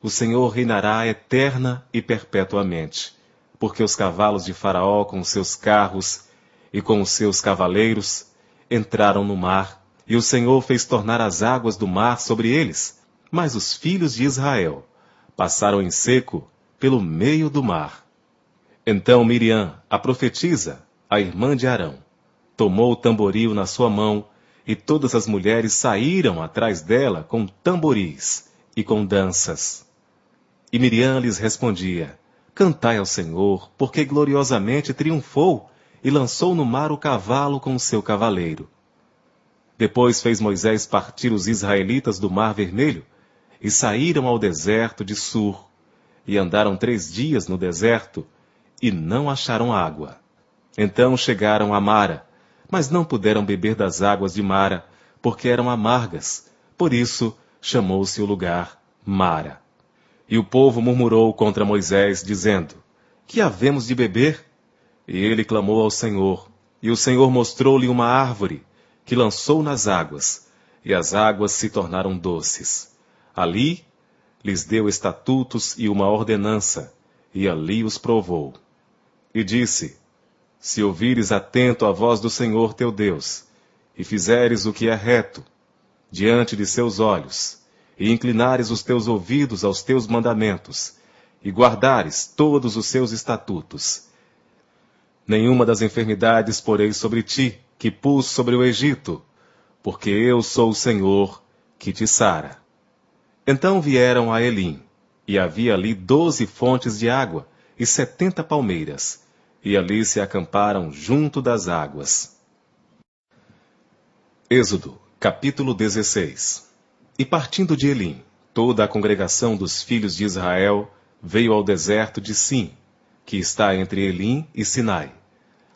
O Senhor reinará eterna e perpetuamente, porque os cavalos de Faraó com os seus carros e com os seus cavaleiros entraram no mar, e o Senhor fez tornar as águas do mar sobre eles, mas os filhos de Israel passaram em seco pelo meio do mar. Então Miriam, a profetisa, a irmã de Arão, tomou o tamboril na sua mão, e todas as mulheres saíram atrás dela com tamboris e com danças. E Miriam lhes respondia: cantai ao Senhor, porque gloriosamente triunfou, e lançou no mar o cavalo com o seu cavaleiro. Depois fez Moisés partir os israelitas do mar vermelho, e saíram ao deserto de Sur, e andaram 3 dias no deserto, e não acharam água. Então chegaram a Mara, mas não puderam beber das águas de Mara, porque eram amargas. Por isso chamou-se o lugar Mara. E o povo murmurou contra Moisés, dizendo: que havemos de beber? E ele clamou ao Senhor, e o Senhor mostrou-lhe uma árvore, que lançou nas águas, e as águas se tornaram doces. Ali lhes deu estatutos e uma ordenança, e ali os provou. e disse: Se ouvires atento a voz do Senhor teu Deus, e fizeres o que é reto diante de seus olhos, e inclinares os teus ouvidos aos teus mandamentos, e guardares todos os seus estatutos, nenhuma das enfermidades porei sobre ti, que pus sobre o Egito, porque eu sou o Senhor, que te sara. Então vieram a Elim, e havia ali 12 fontes de água, e 70 palmeiras, e ali se acamparam junto das águas. Êxodo, capítulo 16. E partindo de Elim, toda a congregação dos filhos de Israel veio ao deserto de Sim, que está entre Elim e Sinai,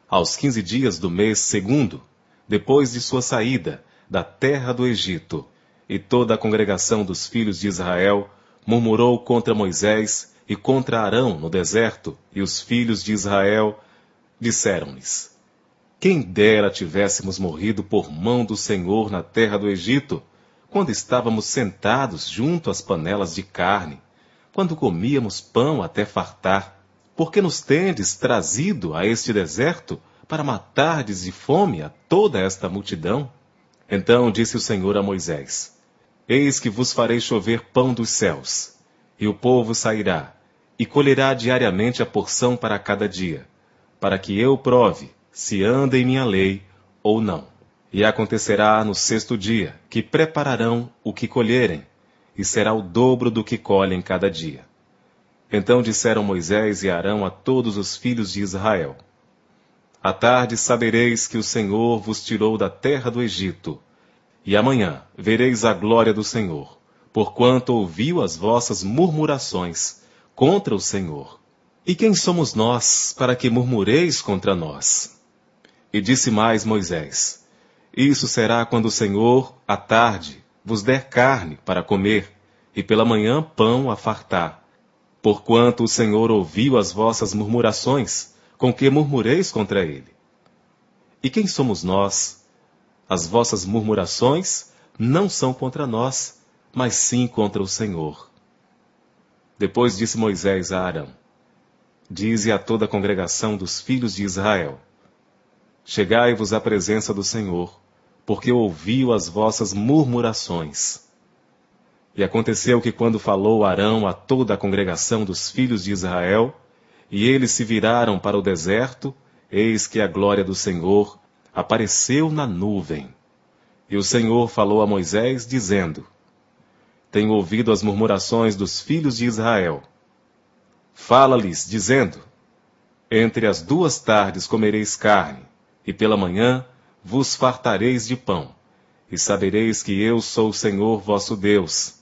aos 15 dias do mês segundo, depois de sua saída da terra do Egito. E toda a congregação dos filhos de Israel murmurou contra Moisés e contra Arão no deserto, e os filhos de Israel disseram-lhes: Quem dera tivéssemos morrido por mão do Senhor na terra do Egito, quando estávamos sentados junto às panelas de carne, quando comíamos pão até fartar. Por que nos tendes trazido a este deserto para matardes de fome a toda esta multidão? Então disse o Senhor a Moisés: Eis que vos farei chover pão dos céus, e o povo sairá, e colherá diariamente a porção para cada dia, para que eu prove se anda em minha lei ou não. E acontecerá no 6º dia, que prepararão o que colherem, e será o dobro do que colhem cada dia. Então disseram Moisés e Arão a todos os filhos de Israel: À tarde sabereis que o Senhor vos tirou da terra do Egito, e amanhã vereis a glória do Senhor, porquanto ouviu as vossas murmurações contra o Senhor. E quem somos nós, para que murmureis contra nós? E disse mais Moisés: Isso será quando o Senhor, à tarde, vos der carne para comer, e pela manhã pão a fartar. Porquanto o Senhor ouviu as vossas murmurações, com que murmureis contra ele. E quem somos nós? As vossas murmurações não são contra nós, mas sim contra o Senhor. Depois disse Moisés a Arão: Dize a toda a congregação dos filhos de Israel: Chegai-vos à presença do Senhor, porque ouviu as vossas murmurações. E aconteceu que quando falou Arão a toda a congregação dos filhos de Israel, e eles se viraram para o deserto, eis que a glória do Senhor apareceu na nuvem. E o Senhor falou a Moisés, dizendo: Tenho ouvido as murmurações dos filhos de Israel. Fala-lhes, dizendo: Entre as 2 tardes comereis carne, e pela manhã vos fartareis de pão, e sabereis que eu sou o Senhor vosso Deus.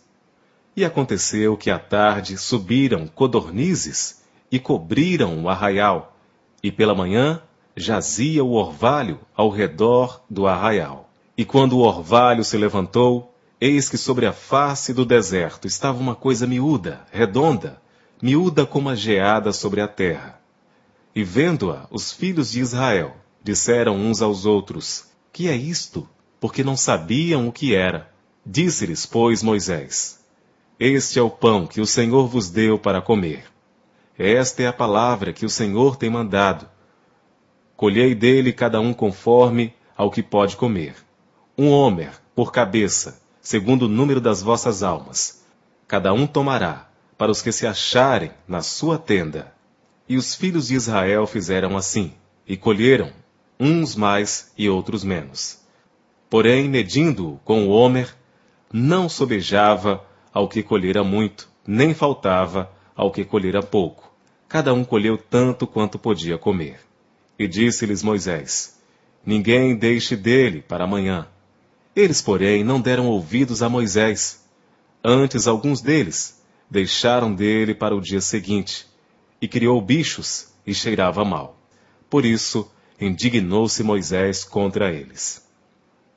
E aconteceu que à tarde subiram codornizes e cobriram o arraial, e pela manhã jazia o orvalho ao redor do arraial. E quando o orvalho se levantou, eis que sobre a face do deserto estava uma coisa miúda, redonda, miúda como a geada sobre a terra. E vendo-a, os filhos de Israel disseram uns aos outros: Que é isto? Porque não sabiam o que era. Disse-lhes, pois, Moisés: Este é o pão que o Senhor vos deu para comer. Esta é a palavra que o Senhor tem mandado. Colhei dele cada um conforme ao que pode comer. 1 homer por cabeça, segundo o número das vossas almas. Cada um tomará, para os que se acharem na sua tenda. E os filhos de Israel fizeram assim, e colheram, uns mais e outros menos. Porém, medindo-o com o homer, não sobejava ao que colhera muito, nem faltava ao que colhera pouco. Cada um colheu tanto quanto podia comer. E disse-lhes Moisés: Ninguém deixe dele para amanhã. Eles, porém, não deram ouvidos a Moisés. Antes, alguns deles deixaram dele para o dia seguinte, e criou bichos e cheirava mal. Por isso, indignou-se Moisés contra eles.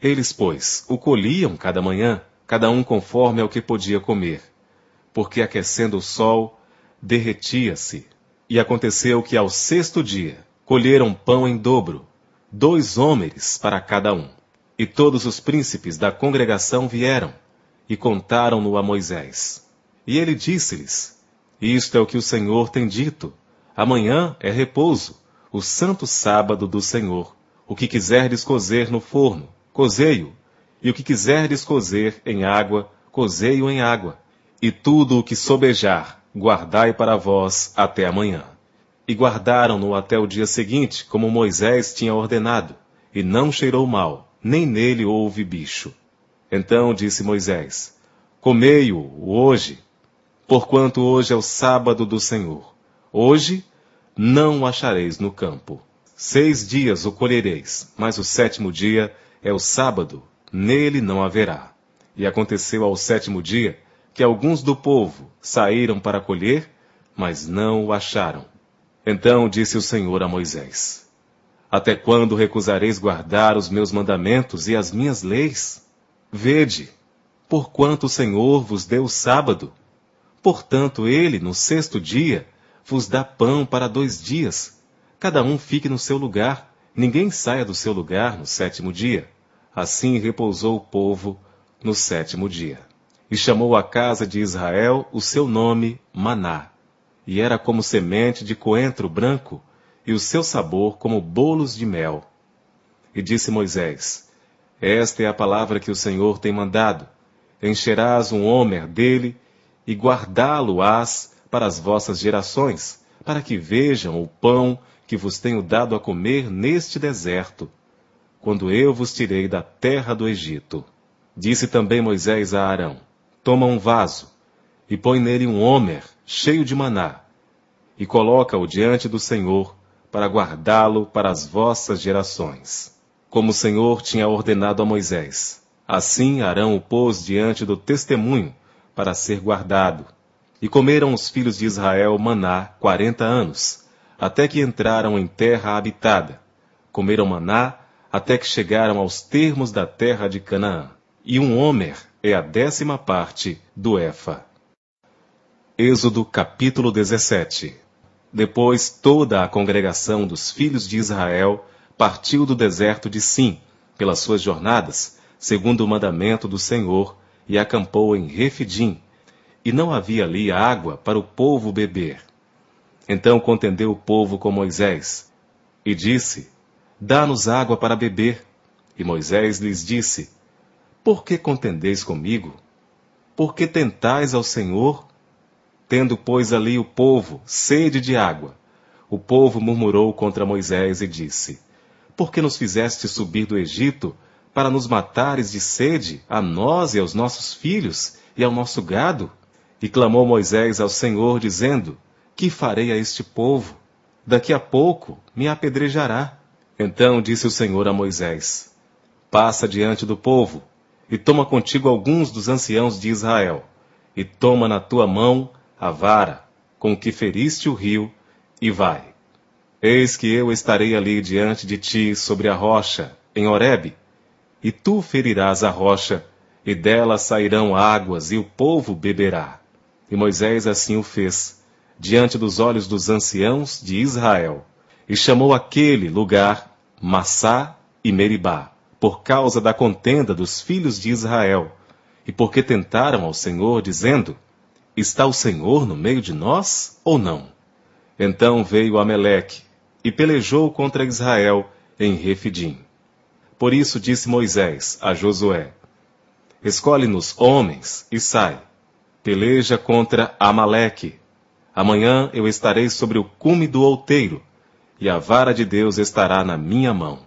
Eles, pois, o colhiam cada manhã, cada um conforme ao que podia comer, porque aquecendo o sol, derretia-se. E aconteceu que ao 6º dia, colheram pão em dobro, 2 homeres para cada um. E todos os príncipes da congregação vieram, e contaram-no a Moisés. E ele disse-lhes: Isto é o que o Senhor tem dito: Amanhã é repouso, o santo sábado do Senhor. O que quiserdes cozer no forno, cozei-o, e o que quiserdes cozer em água, cozei-o em água. E tudo o que sobejar, guardai para vós até amanhã. E guardaram-no até o dia seguinte, como Moisés tinha ordenado, e não cheirou mal, nem nele houve bicho. Então disse Moisés: Comei-o hoje, porquanto hoje é o sábado do Senhor. Hoje não o achareis no campo. 6 dias o colhereis, mas o 7º dia é o sábado, nele não haverá. E aconteceu ao 7º dia, que alguns do povo saíram para colher, mas não o acharam. Então disse o Senhor a Moisés: Até quando recusareis guardar os meus mandamentos e as minhas leis? Vede, porquanto o Senhor vos deu o sábado. Portanto, ele, no 6º dia, vos dá pão para 2 dias. Cada um fique no seu lugar, ninguém saia do seu lugar no 7º dia. Assim repousou o povo no 7º dia. E chamou a casa de Israel o seu nome Maná, e era como semente de coentro branco, e o seu sabor como bolos de mel. E disse Moisés: Esta é a palavra que o Senhor tem mandado. Encherás um homer dele, e guardá-lo-ás para as vossas gerações, para que vejam o pão que vos tenho dado a comer neste deserto, quando eu vos tirei da terra do Egito. Disse também Moisés a Arão: Toma um vaso, e põe nele um homer cheio de maná, e coloca-o diante do Senhor, para guardá-lo para as vossas gerações. Como o Senhor tinha ordenado a Moisés, assim Arão o pôs diante do testemunho, para ser guardado. E comeram os filhos de Israel maná 40 anos, até que entraram em terra habitada. Comeram maná até que chegaram aos termos da terra de Canaã. E um homer é a 10ª parte do efa. Êxodo capítulo 17. Depois toda a congregação dos filhos de Israel partiu do deserto de Sim, pelas suas jornadas, segundo o mandamento do Senhor, e acampou em Refidim, e não havia ali água para o povo beber. Então contendeu o povo com Moisés, e disse: Dá-nos água para beber. E Moisés lhes disse: Por que contendeis comigo? Por que tentais ao Senhor? Tendo, pois, ali o povo sede de água, o povo murmurou contra Moisés e disse: Por que nos fizeste subir do Egito, para nos matares de sede, a nós e aos nossos filhos, e ao nosso gado? E clamou Moisés ao Senhor, dizendo: Que farei a este povo? Daqui a pouco me apedrejará. Então disse o Senhor a Moisés: Passa diante do povo, e toma contigo alguns dos anciãos de Israel, e toma na tua mão a vara, com que feriste o rio, e vai. Eis que eu estarei ali diante de ti sobre a rocha, em Horebe, e tu ferirás a rocha, e dela sairão águas, e o povo beberá. E Moisés assim o fez, diante dos olhos dos anciãos de Israel, e chamou aquele lugar Massá e Meribá, por causa da contenda dos filhos de Israel, e porque tentaram ao Senhor, dizendo: Está o Senhor no meio de nós, ou não? Então veio Ameleque, e pelejou contra Israel em Refidim. Por isso disse Moisés a Josué: Escolhe-nos homens e sai. Peleja contra Amaleque. Amanhã eu estarei sobre o cume do outeiro, e a vara de Deus estará na minha mão.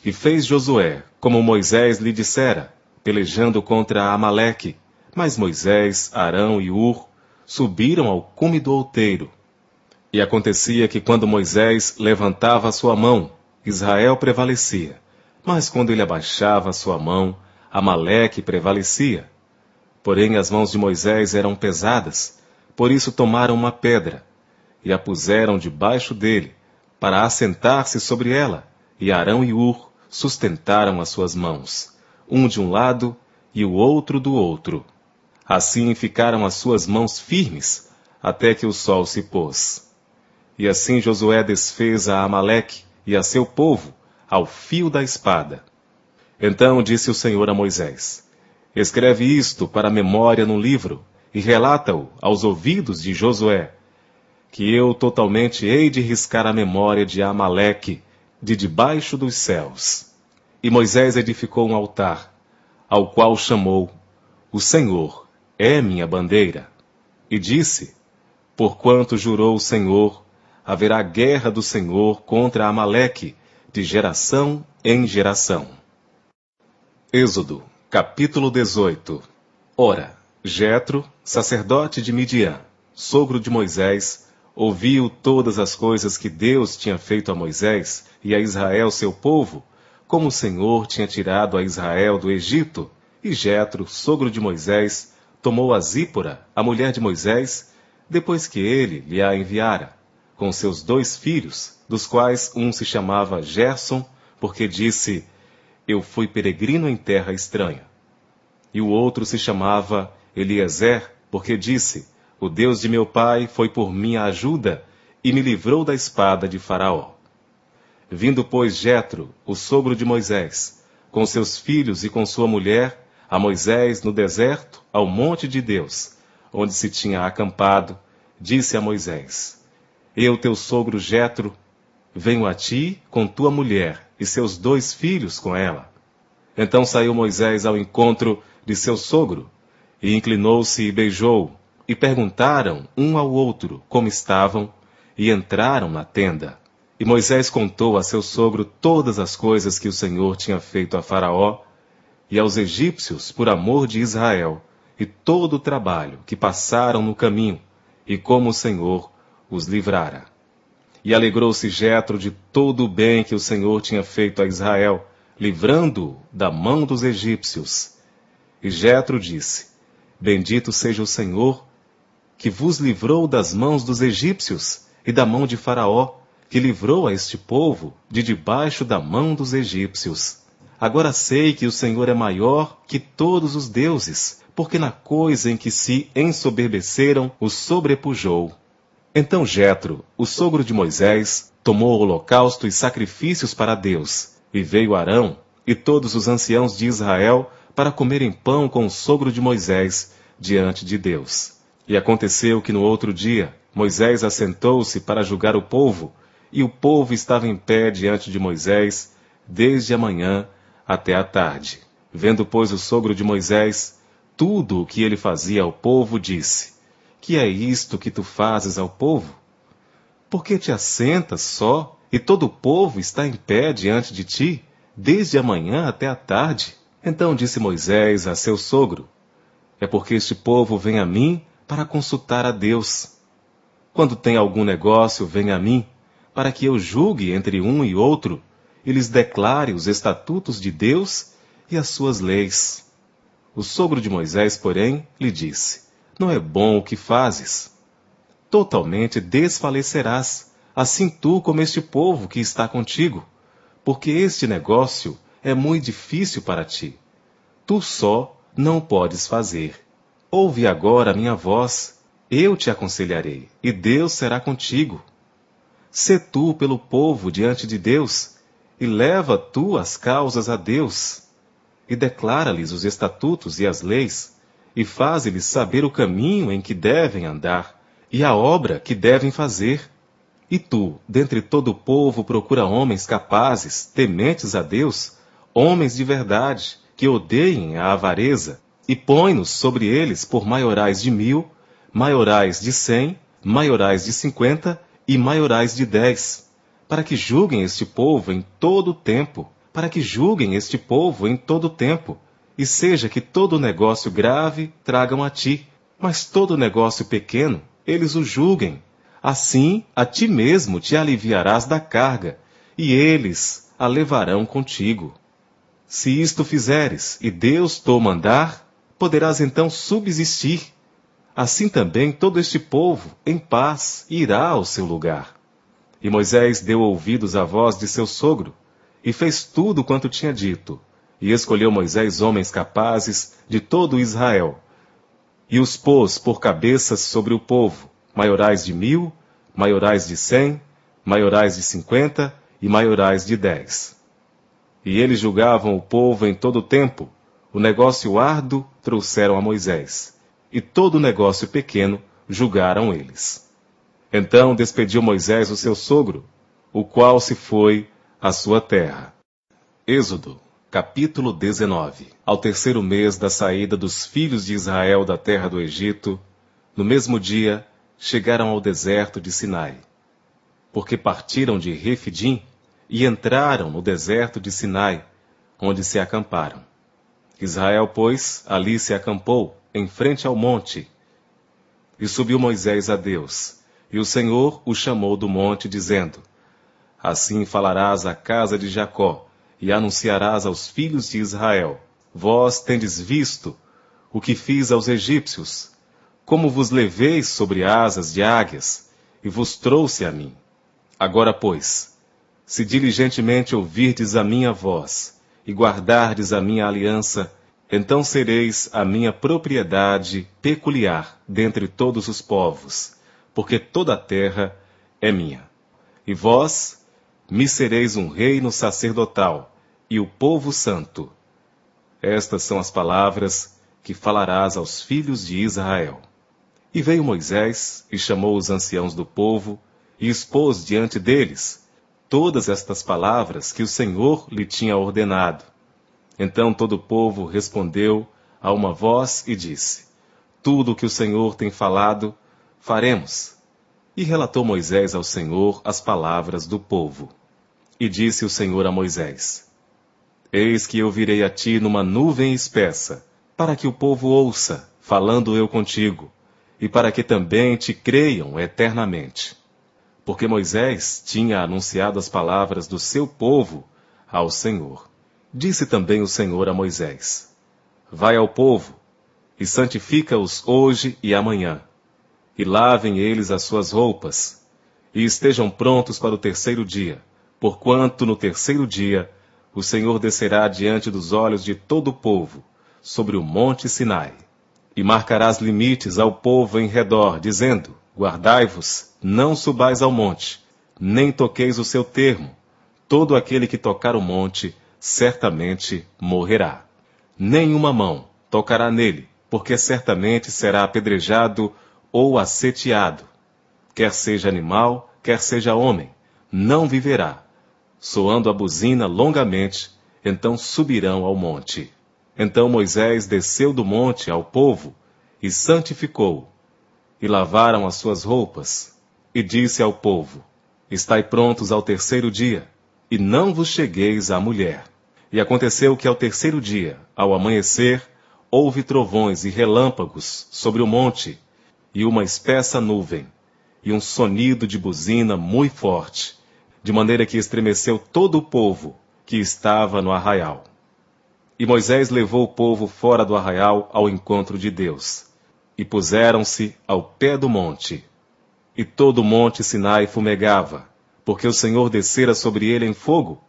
E fez Josué, como Moisés lhe dissera, pelejando contra Amaleque. Mas Moisés, Arão e Hur subiram ao cume do outeiro. E acontecia que quando Moisés levantava a sua mão, Israel prevalecia. Mas quando ele abaixava a sua mão, Amaleque prevalecia. Porém as mãos de Moisés eram pesadas, por isso tomaram uma pedra, e a puseram debaixo dele, para assentar-se sobre ela, e Arão e Hur sustentaram as suas mãos, um de um lado e o outro do outro. Assim ficaram as suas mãos firmes, até que o sol se pôs. E assim Josué desfez a Amaleque e a seu povo, ao fio da espada. Então disse o Senhor a Moisés: Escreve isto para memória num livro, e relata-o aos ouvidos de Josué, que eu totalmente hei de riscar a memória de Amaleque de debaixo dos céus. E Moisés edificou um altar, ao qual chamou: O Senhor é minha bandeira. E disse: Porquanto jurou o Senhor, haverá guerra do Senhor contra Amaleque, de geração em geração. Êxodo, capítulo 18. Ora, Jetro, sacerdote de Midian, sogro de Moisés, ouviu todas as coisas que Deus tinha feito a Moisés e a Israel seu povo, como o Senhor tinha tirado a Israel do Egito. E Jetro, sogro de Moisés, tomou a Zípora, a mulher de Moisés, depois que ele lhe a enviara, com seus 2 filhos, dos quais um se chamava Gerson, porque disse: Eu fui peregrino em terra estranha. E o outro se chamava Eliezer, porque disse: O Deus de meu pai foi por minha ajuda e me livrou da espada de Faraó. Vindo, pois, Jetro, o sogro de Moisés, com seus filhos e com sua mulher, a Moisés no deserto, ao monte de Deus, onde se tinha acampado, disse a Moisés: Eu, teu sogro Jetro, venho a ti com tua mulher e seus 2 filhos com ela. Então saiu Moisés ao encontro de seu sogro, e inclinou-se e beijou, e perguntaram um ao outro como estavam, e entraram na tenda. E Moisés contou a seu sogro todas as coisas que o Senhor tinha feito a Faraó e aos egípcios por amor de Israel, e todo o trabalho que passaram no caminho, e como o Senhor os livrara. E alegrou-se Jetro de todo o bem que o Senhor tinha feito a Israel, livrando-o da mão dos egípcios. E Jetro disse: Bendito seja o Senhor, que vos livrou das mãos dos egípcios e da mão de Faraó, que livrou a este povo de debaixo da mão dos egípcios. Agora sei que o Senhor é maior que todos os deuses, porque na coisa em que se ensoberbeceram os sobrepujou. Então Jetro, o sogro de Moisés, tomou holocausto e sacrifícios para Deus, e veio Arão e todos os anciãos de Israel para comerem pão com o sogro de Moisés diante de Deus. E aconteceu que no outro dia Moisés assentou-se para julgar o povo, e o povo estava em pé diante de Moisés desde a manhã até a tarde. Vendo, pois, o sogro de Moisés tudo o que ele fazia ao povo, disse: Que é isto que tu fazes ao povo? Por que te assentas só, e todo o povo está em pé diante de ti, desde a manhã até a tarde? Então disse Moisés a seu sogro: É porque este povo vem a mim para consultar a Deus. Quando tem algum negócio, vem a mim, para que eu julgue entre um e outro, e lhes declare os estatutos de Deus e as suas leis. O sogro de Moisés, porém, lhe disse: Não é bom o que fazes. Totalmente desfalecerás, assim tu como este povo que está contigo, porque este negócio é muito difícil para ti. Tu só não podes fazer. Ouve agora a minha voz, eu te aconselharei, e Deus será contigo. Sê tu pelo povo diante de Deus, e leva tu as causas a Deus, e declara-lhes os estatutos e as leis, e faze-lhes saber o caminho em que devem andar, e a obra que devem fazer. E tu, dentre todo o povo, procura homens capazes, tementes a Deus, homens de verdade, que odeiem a avareza, e põe-nos sobre eles por maiorais de 1000, maiorais de 100, maiorais de 50 e maiorais de 10, para que julguem este povo em todo o tempo, e seja que todo negócio grave tragam a ti, mas todo negócio pequeno eles o julguem. Assim, a ti mesmo te aliviarás da carga, e eles a levarão contigo. Se isto fizeres, e Deus te mandar, poderás então subsistir. Assim também todo este povo, em paz, irá ao seu lugar. E Moisés deu ouvidos à voz de seu sogro, e fez tudo quanto tinha dito. E escolheu Moisés homens capazes de todo Israel, e os pôs por cabeças sobre o povo, maiorais de 1000, maiorais de 100, maiorais de 50 e maiorais de 10. E eles julgavam o povo em todo o tempo. O negócio árduo trouxeram a Moisés, e todo o negócio pequeno julgaram eles. Então despediu Moisés o seu sogro, o qual se foi à sua terra. Êxodo, capítulo 19. Ao terceiro mês da saída dos filhos de Israel da terra do Egito, no mesmo dia, chegaram ao deserto de Sinai. Porque partiram de Refidim e entraram no deserto de Sinai, onde se acamparam. Israel, pois, ali se acampou, em frente ao monte. E subiu Moisés a Deus, e o Senhor o chamou do monte, dizendo: Assim falarás à casa de Jacó, e anunciarás aos filhos de Israel: Vós tendes visto o que fiz aos egípcios, como vos levei sobre asas de águias, e vos trouxe a mim. Agora, pois, se diligentemente ouvirdes a minha voz, e guardardes a minha aliança, então sereis a minha propriedade peculiar dentre todos os povos, porque toda a terra é minha. E vós me sereis um reino sacerdotal, e o povo santo. Estas são as palavras que falarás aos filhos de Israel. E veio Moisés, e chamou os anciãos do povo, e expôs diante deles todas estas palavras que o Senhor lhe tinha ordenado. Então todo o povo respondeu a uma voz e disse: Tudo o que o Senhor tem falado, faremos. E relatou Moisés ao Senhor as palavras do povo. E disse o Senhor a Moisés: Eis que eu virei a ti numa nuvem espessa, para que o povo ouça, falando eu contigo, e para que também te creiam eternamente. Porque Moisés tinha anunciado as palavras do seu povo ao Senhor. Disse também o Senhor a Moisés: Vai ao povo, e santifica-os hoje e amanhã, e lavem eles as suas roupas, e estejam prontos para o terceiro dia, porquanto no terceiro dia o Senhor descerá diante dos olhos de todo o povo, sobre o monte Sinai. E marcarás limites ao povo em redor, dizendo: Guardai-vos, não subais ao monte, nem toqueis o seu termo. Todo aquele que tocar o monte, certamente morrerá. Nenhuma mão tocará nele, porque certamente será apedrejado ou asseteado. Quer seja animal, quer seja homem, não viverá. Soando a buzina longamente, então subirão ao monte. Então Moisés desceu do monte ao povo e santificou, e lavaram as suas roupas, e disse ao povo: Estai prontos ao terceiro dia, e não vos chegueis à mulher. E aconteceu que ao terceiro dia, ao amanhecer, houve trovões e relâmpagos sobre o monte, e uma espessa nuvem, e um sonido de buzina muito forte, de maneira que estremeceu todo o povo que estava no arraial. E Moisés levou o povo fora do arraial ao encontro de Deus, e puseram-se ao pé do monte. E todo o monte Sinai fumegava, porque o Senhor descera sobre ele em fogo,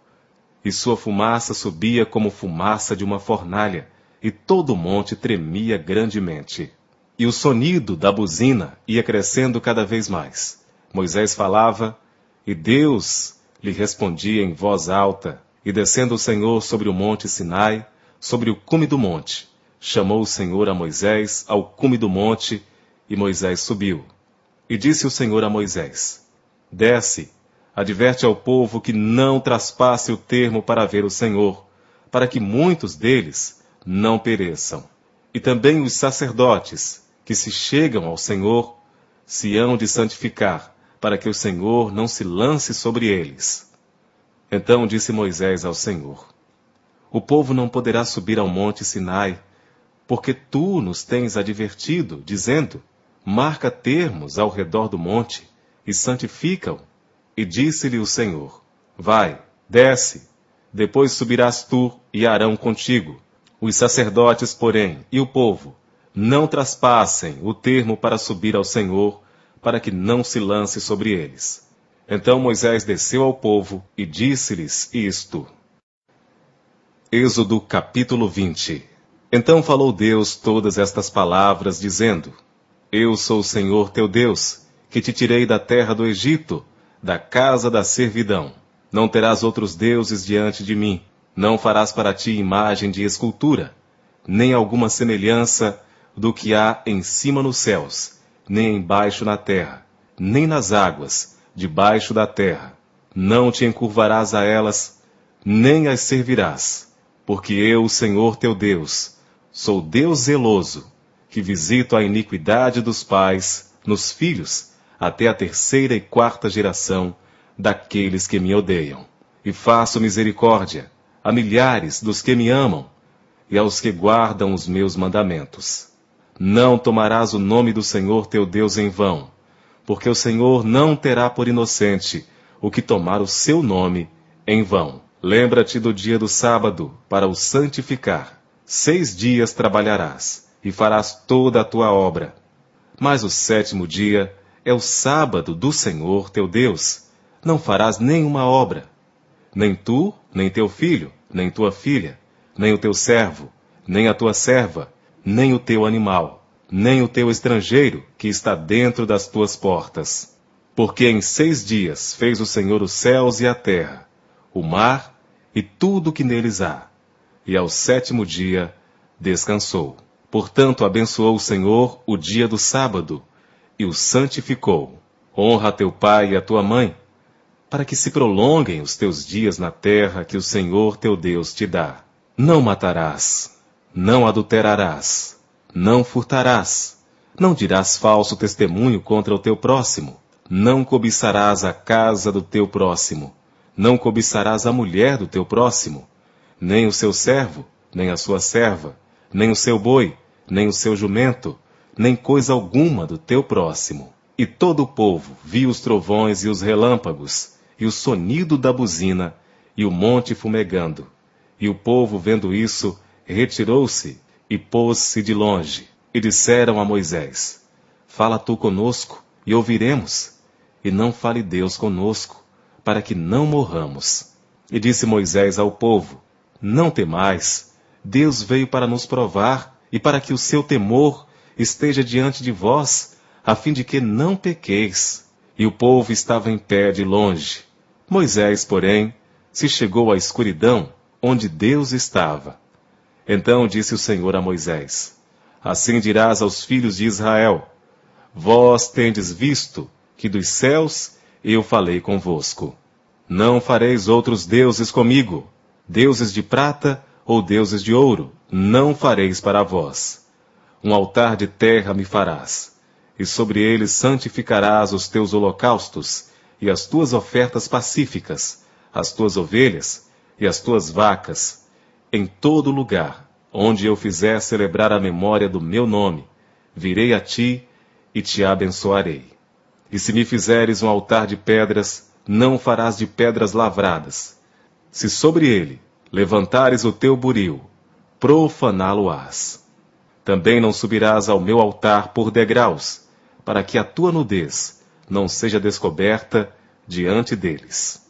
e sua fumaça subia como fumaça de uma fornalha, e todo o monte tremia grandemente. E o sonido da buzina ia crescendo cada vez mais. Moisés falava, e Deus lhe respondia em voz alta. E descendo o Senhor sobre o monte Sinai, sobre o cume do monte, chamou o Senhor a Moisés ao cume do monte, e Moisés subiu. E disse o Senhor a Moisés: Desce, adverte ao povo que não traspasse o termo para ver o Senhor, para que muitos deles não pereçam. E também os sacerdotes, que se chegam ao Senhor, se hão de santificar, para que o Senhor não se lance sobre eles. Então disse Moisés ao Senhor: O povo não poderá subir ao monte Sinai, porque tu nos tens advertido, dizendo: Marca termos ao redor do monte, e santifica-o. E disse-lhe o Senhor: Vai, desce, depois subirás tu e Arão contigo. Os sacerdotes, porém, e o povo, não traspassem o termo para subir ao Senhor, para que não se lance sobre eles. Então Moisés desceu ao povo e disse-lhes isto. Êxodo capítulo 20. Então falou Deus todas estas palavras, dizendo: Eu sou o Senhor teu Deus, que te tirei da terra do Egito, da casa da servidão. Não terás outros deuses diante de mim. Não farás para ti imagem de escultura, nem alguma semelhança do que há em cima nos céus, nem embaixo na terra, nem nas águas, debaixo da terra. Não te encurvarás a elas, nem as servirás, porque eu, o Senhor teu Deus, sou Deus zeloso, que visito a iniquidade dos pais nos filhos, até a 3ª e 4ª geração daqueles que me odeiam. E faço misericórdia a milhares dos que me amam, e aos que guardam os meus mandamentos. Não tomarás o nome do Senhor teu Deus em vão, porque o Senhor não terá por inocente o que tomar o seu nome em vão. Lembra-te do dia do sábado, para o santificar. 6 dias trabalharás, e farás toda a tua obra. Mas o 7º dia é o sábado do Senhor teu Deus. Não farás nenhuma obra, nem tu, nem teu filho, nem tua filha, nem o teu servo, nem a tua serva, nem o teu animal, nem o teu estrangeiro que está dentro das tuas portas. Porque em 6 dias fez o Senhor os céus e a terra, o mar e tudo o que neles há, e ao 7º dia descansou. Portanto, abençoou o Senhor o dia do sábado e o santificou. Honra a teu pai e a tua mãe, para que se prolonguem os teus dias na terra que o Senhor teu Deus te dá. Não matarás, não adulterarás, não furtarás, não dirás falso testemunho contra o teu próximo, não cobiçarás a casa do teu próximo, não cobiçarás a mulher do teu próximo, nem o seu servo, nem a sua serva, nem o seu boi, nem o seu jumento, nem coisa alguma do teu próximo. E todo o povo viu os trovões e os relâmpagos, e o sonido da buzina, e o monte fumegando. E o povo, vendo isso, retirou-se e pôs-se de longe. E disseram a Moisés: Fala tu conosco, e ouviremos, e não fale Deus conosco, para que não morramos. E disse Moisés ao povo: Não temais, Deus veio para nos provar, e para que o seu temor esteja diante de vós, a fim de que não pequeis. E o povo estava em pé de longe. Moisés, porém, se chegou à escuridão, onde Deus estava. Então disse o Senhor a Moisés: Assim dirás aos filhos de Israel: Vós tendes visto que dos céus eu falei convosco. Não fareis outros deuses comigo, deuses de prata ou deuses de ouro, não fareis para vós. Um altar de terra me farás, e sobre ele santificarás os teus holocaustos e as tuas ofertas pacíficas, as tuas ovelhas e as tuas vacas, em todo lugar onde eu fizer celebrar a memória do meu nome, virei a ti e te abençoarei. E se me fizeres um altar de pedras, não o farás de pedras lavradas. Se sobre ele levantares o teu buril, profaná-lo-ás. Também não subirás ao meu altar por degraus, para que a tua nudez não seja descoberta diante deles.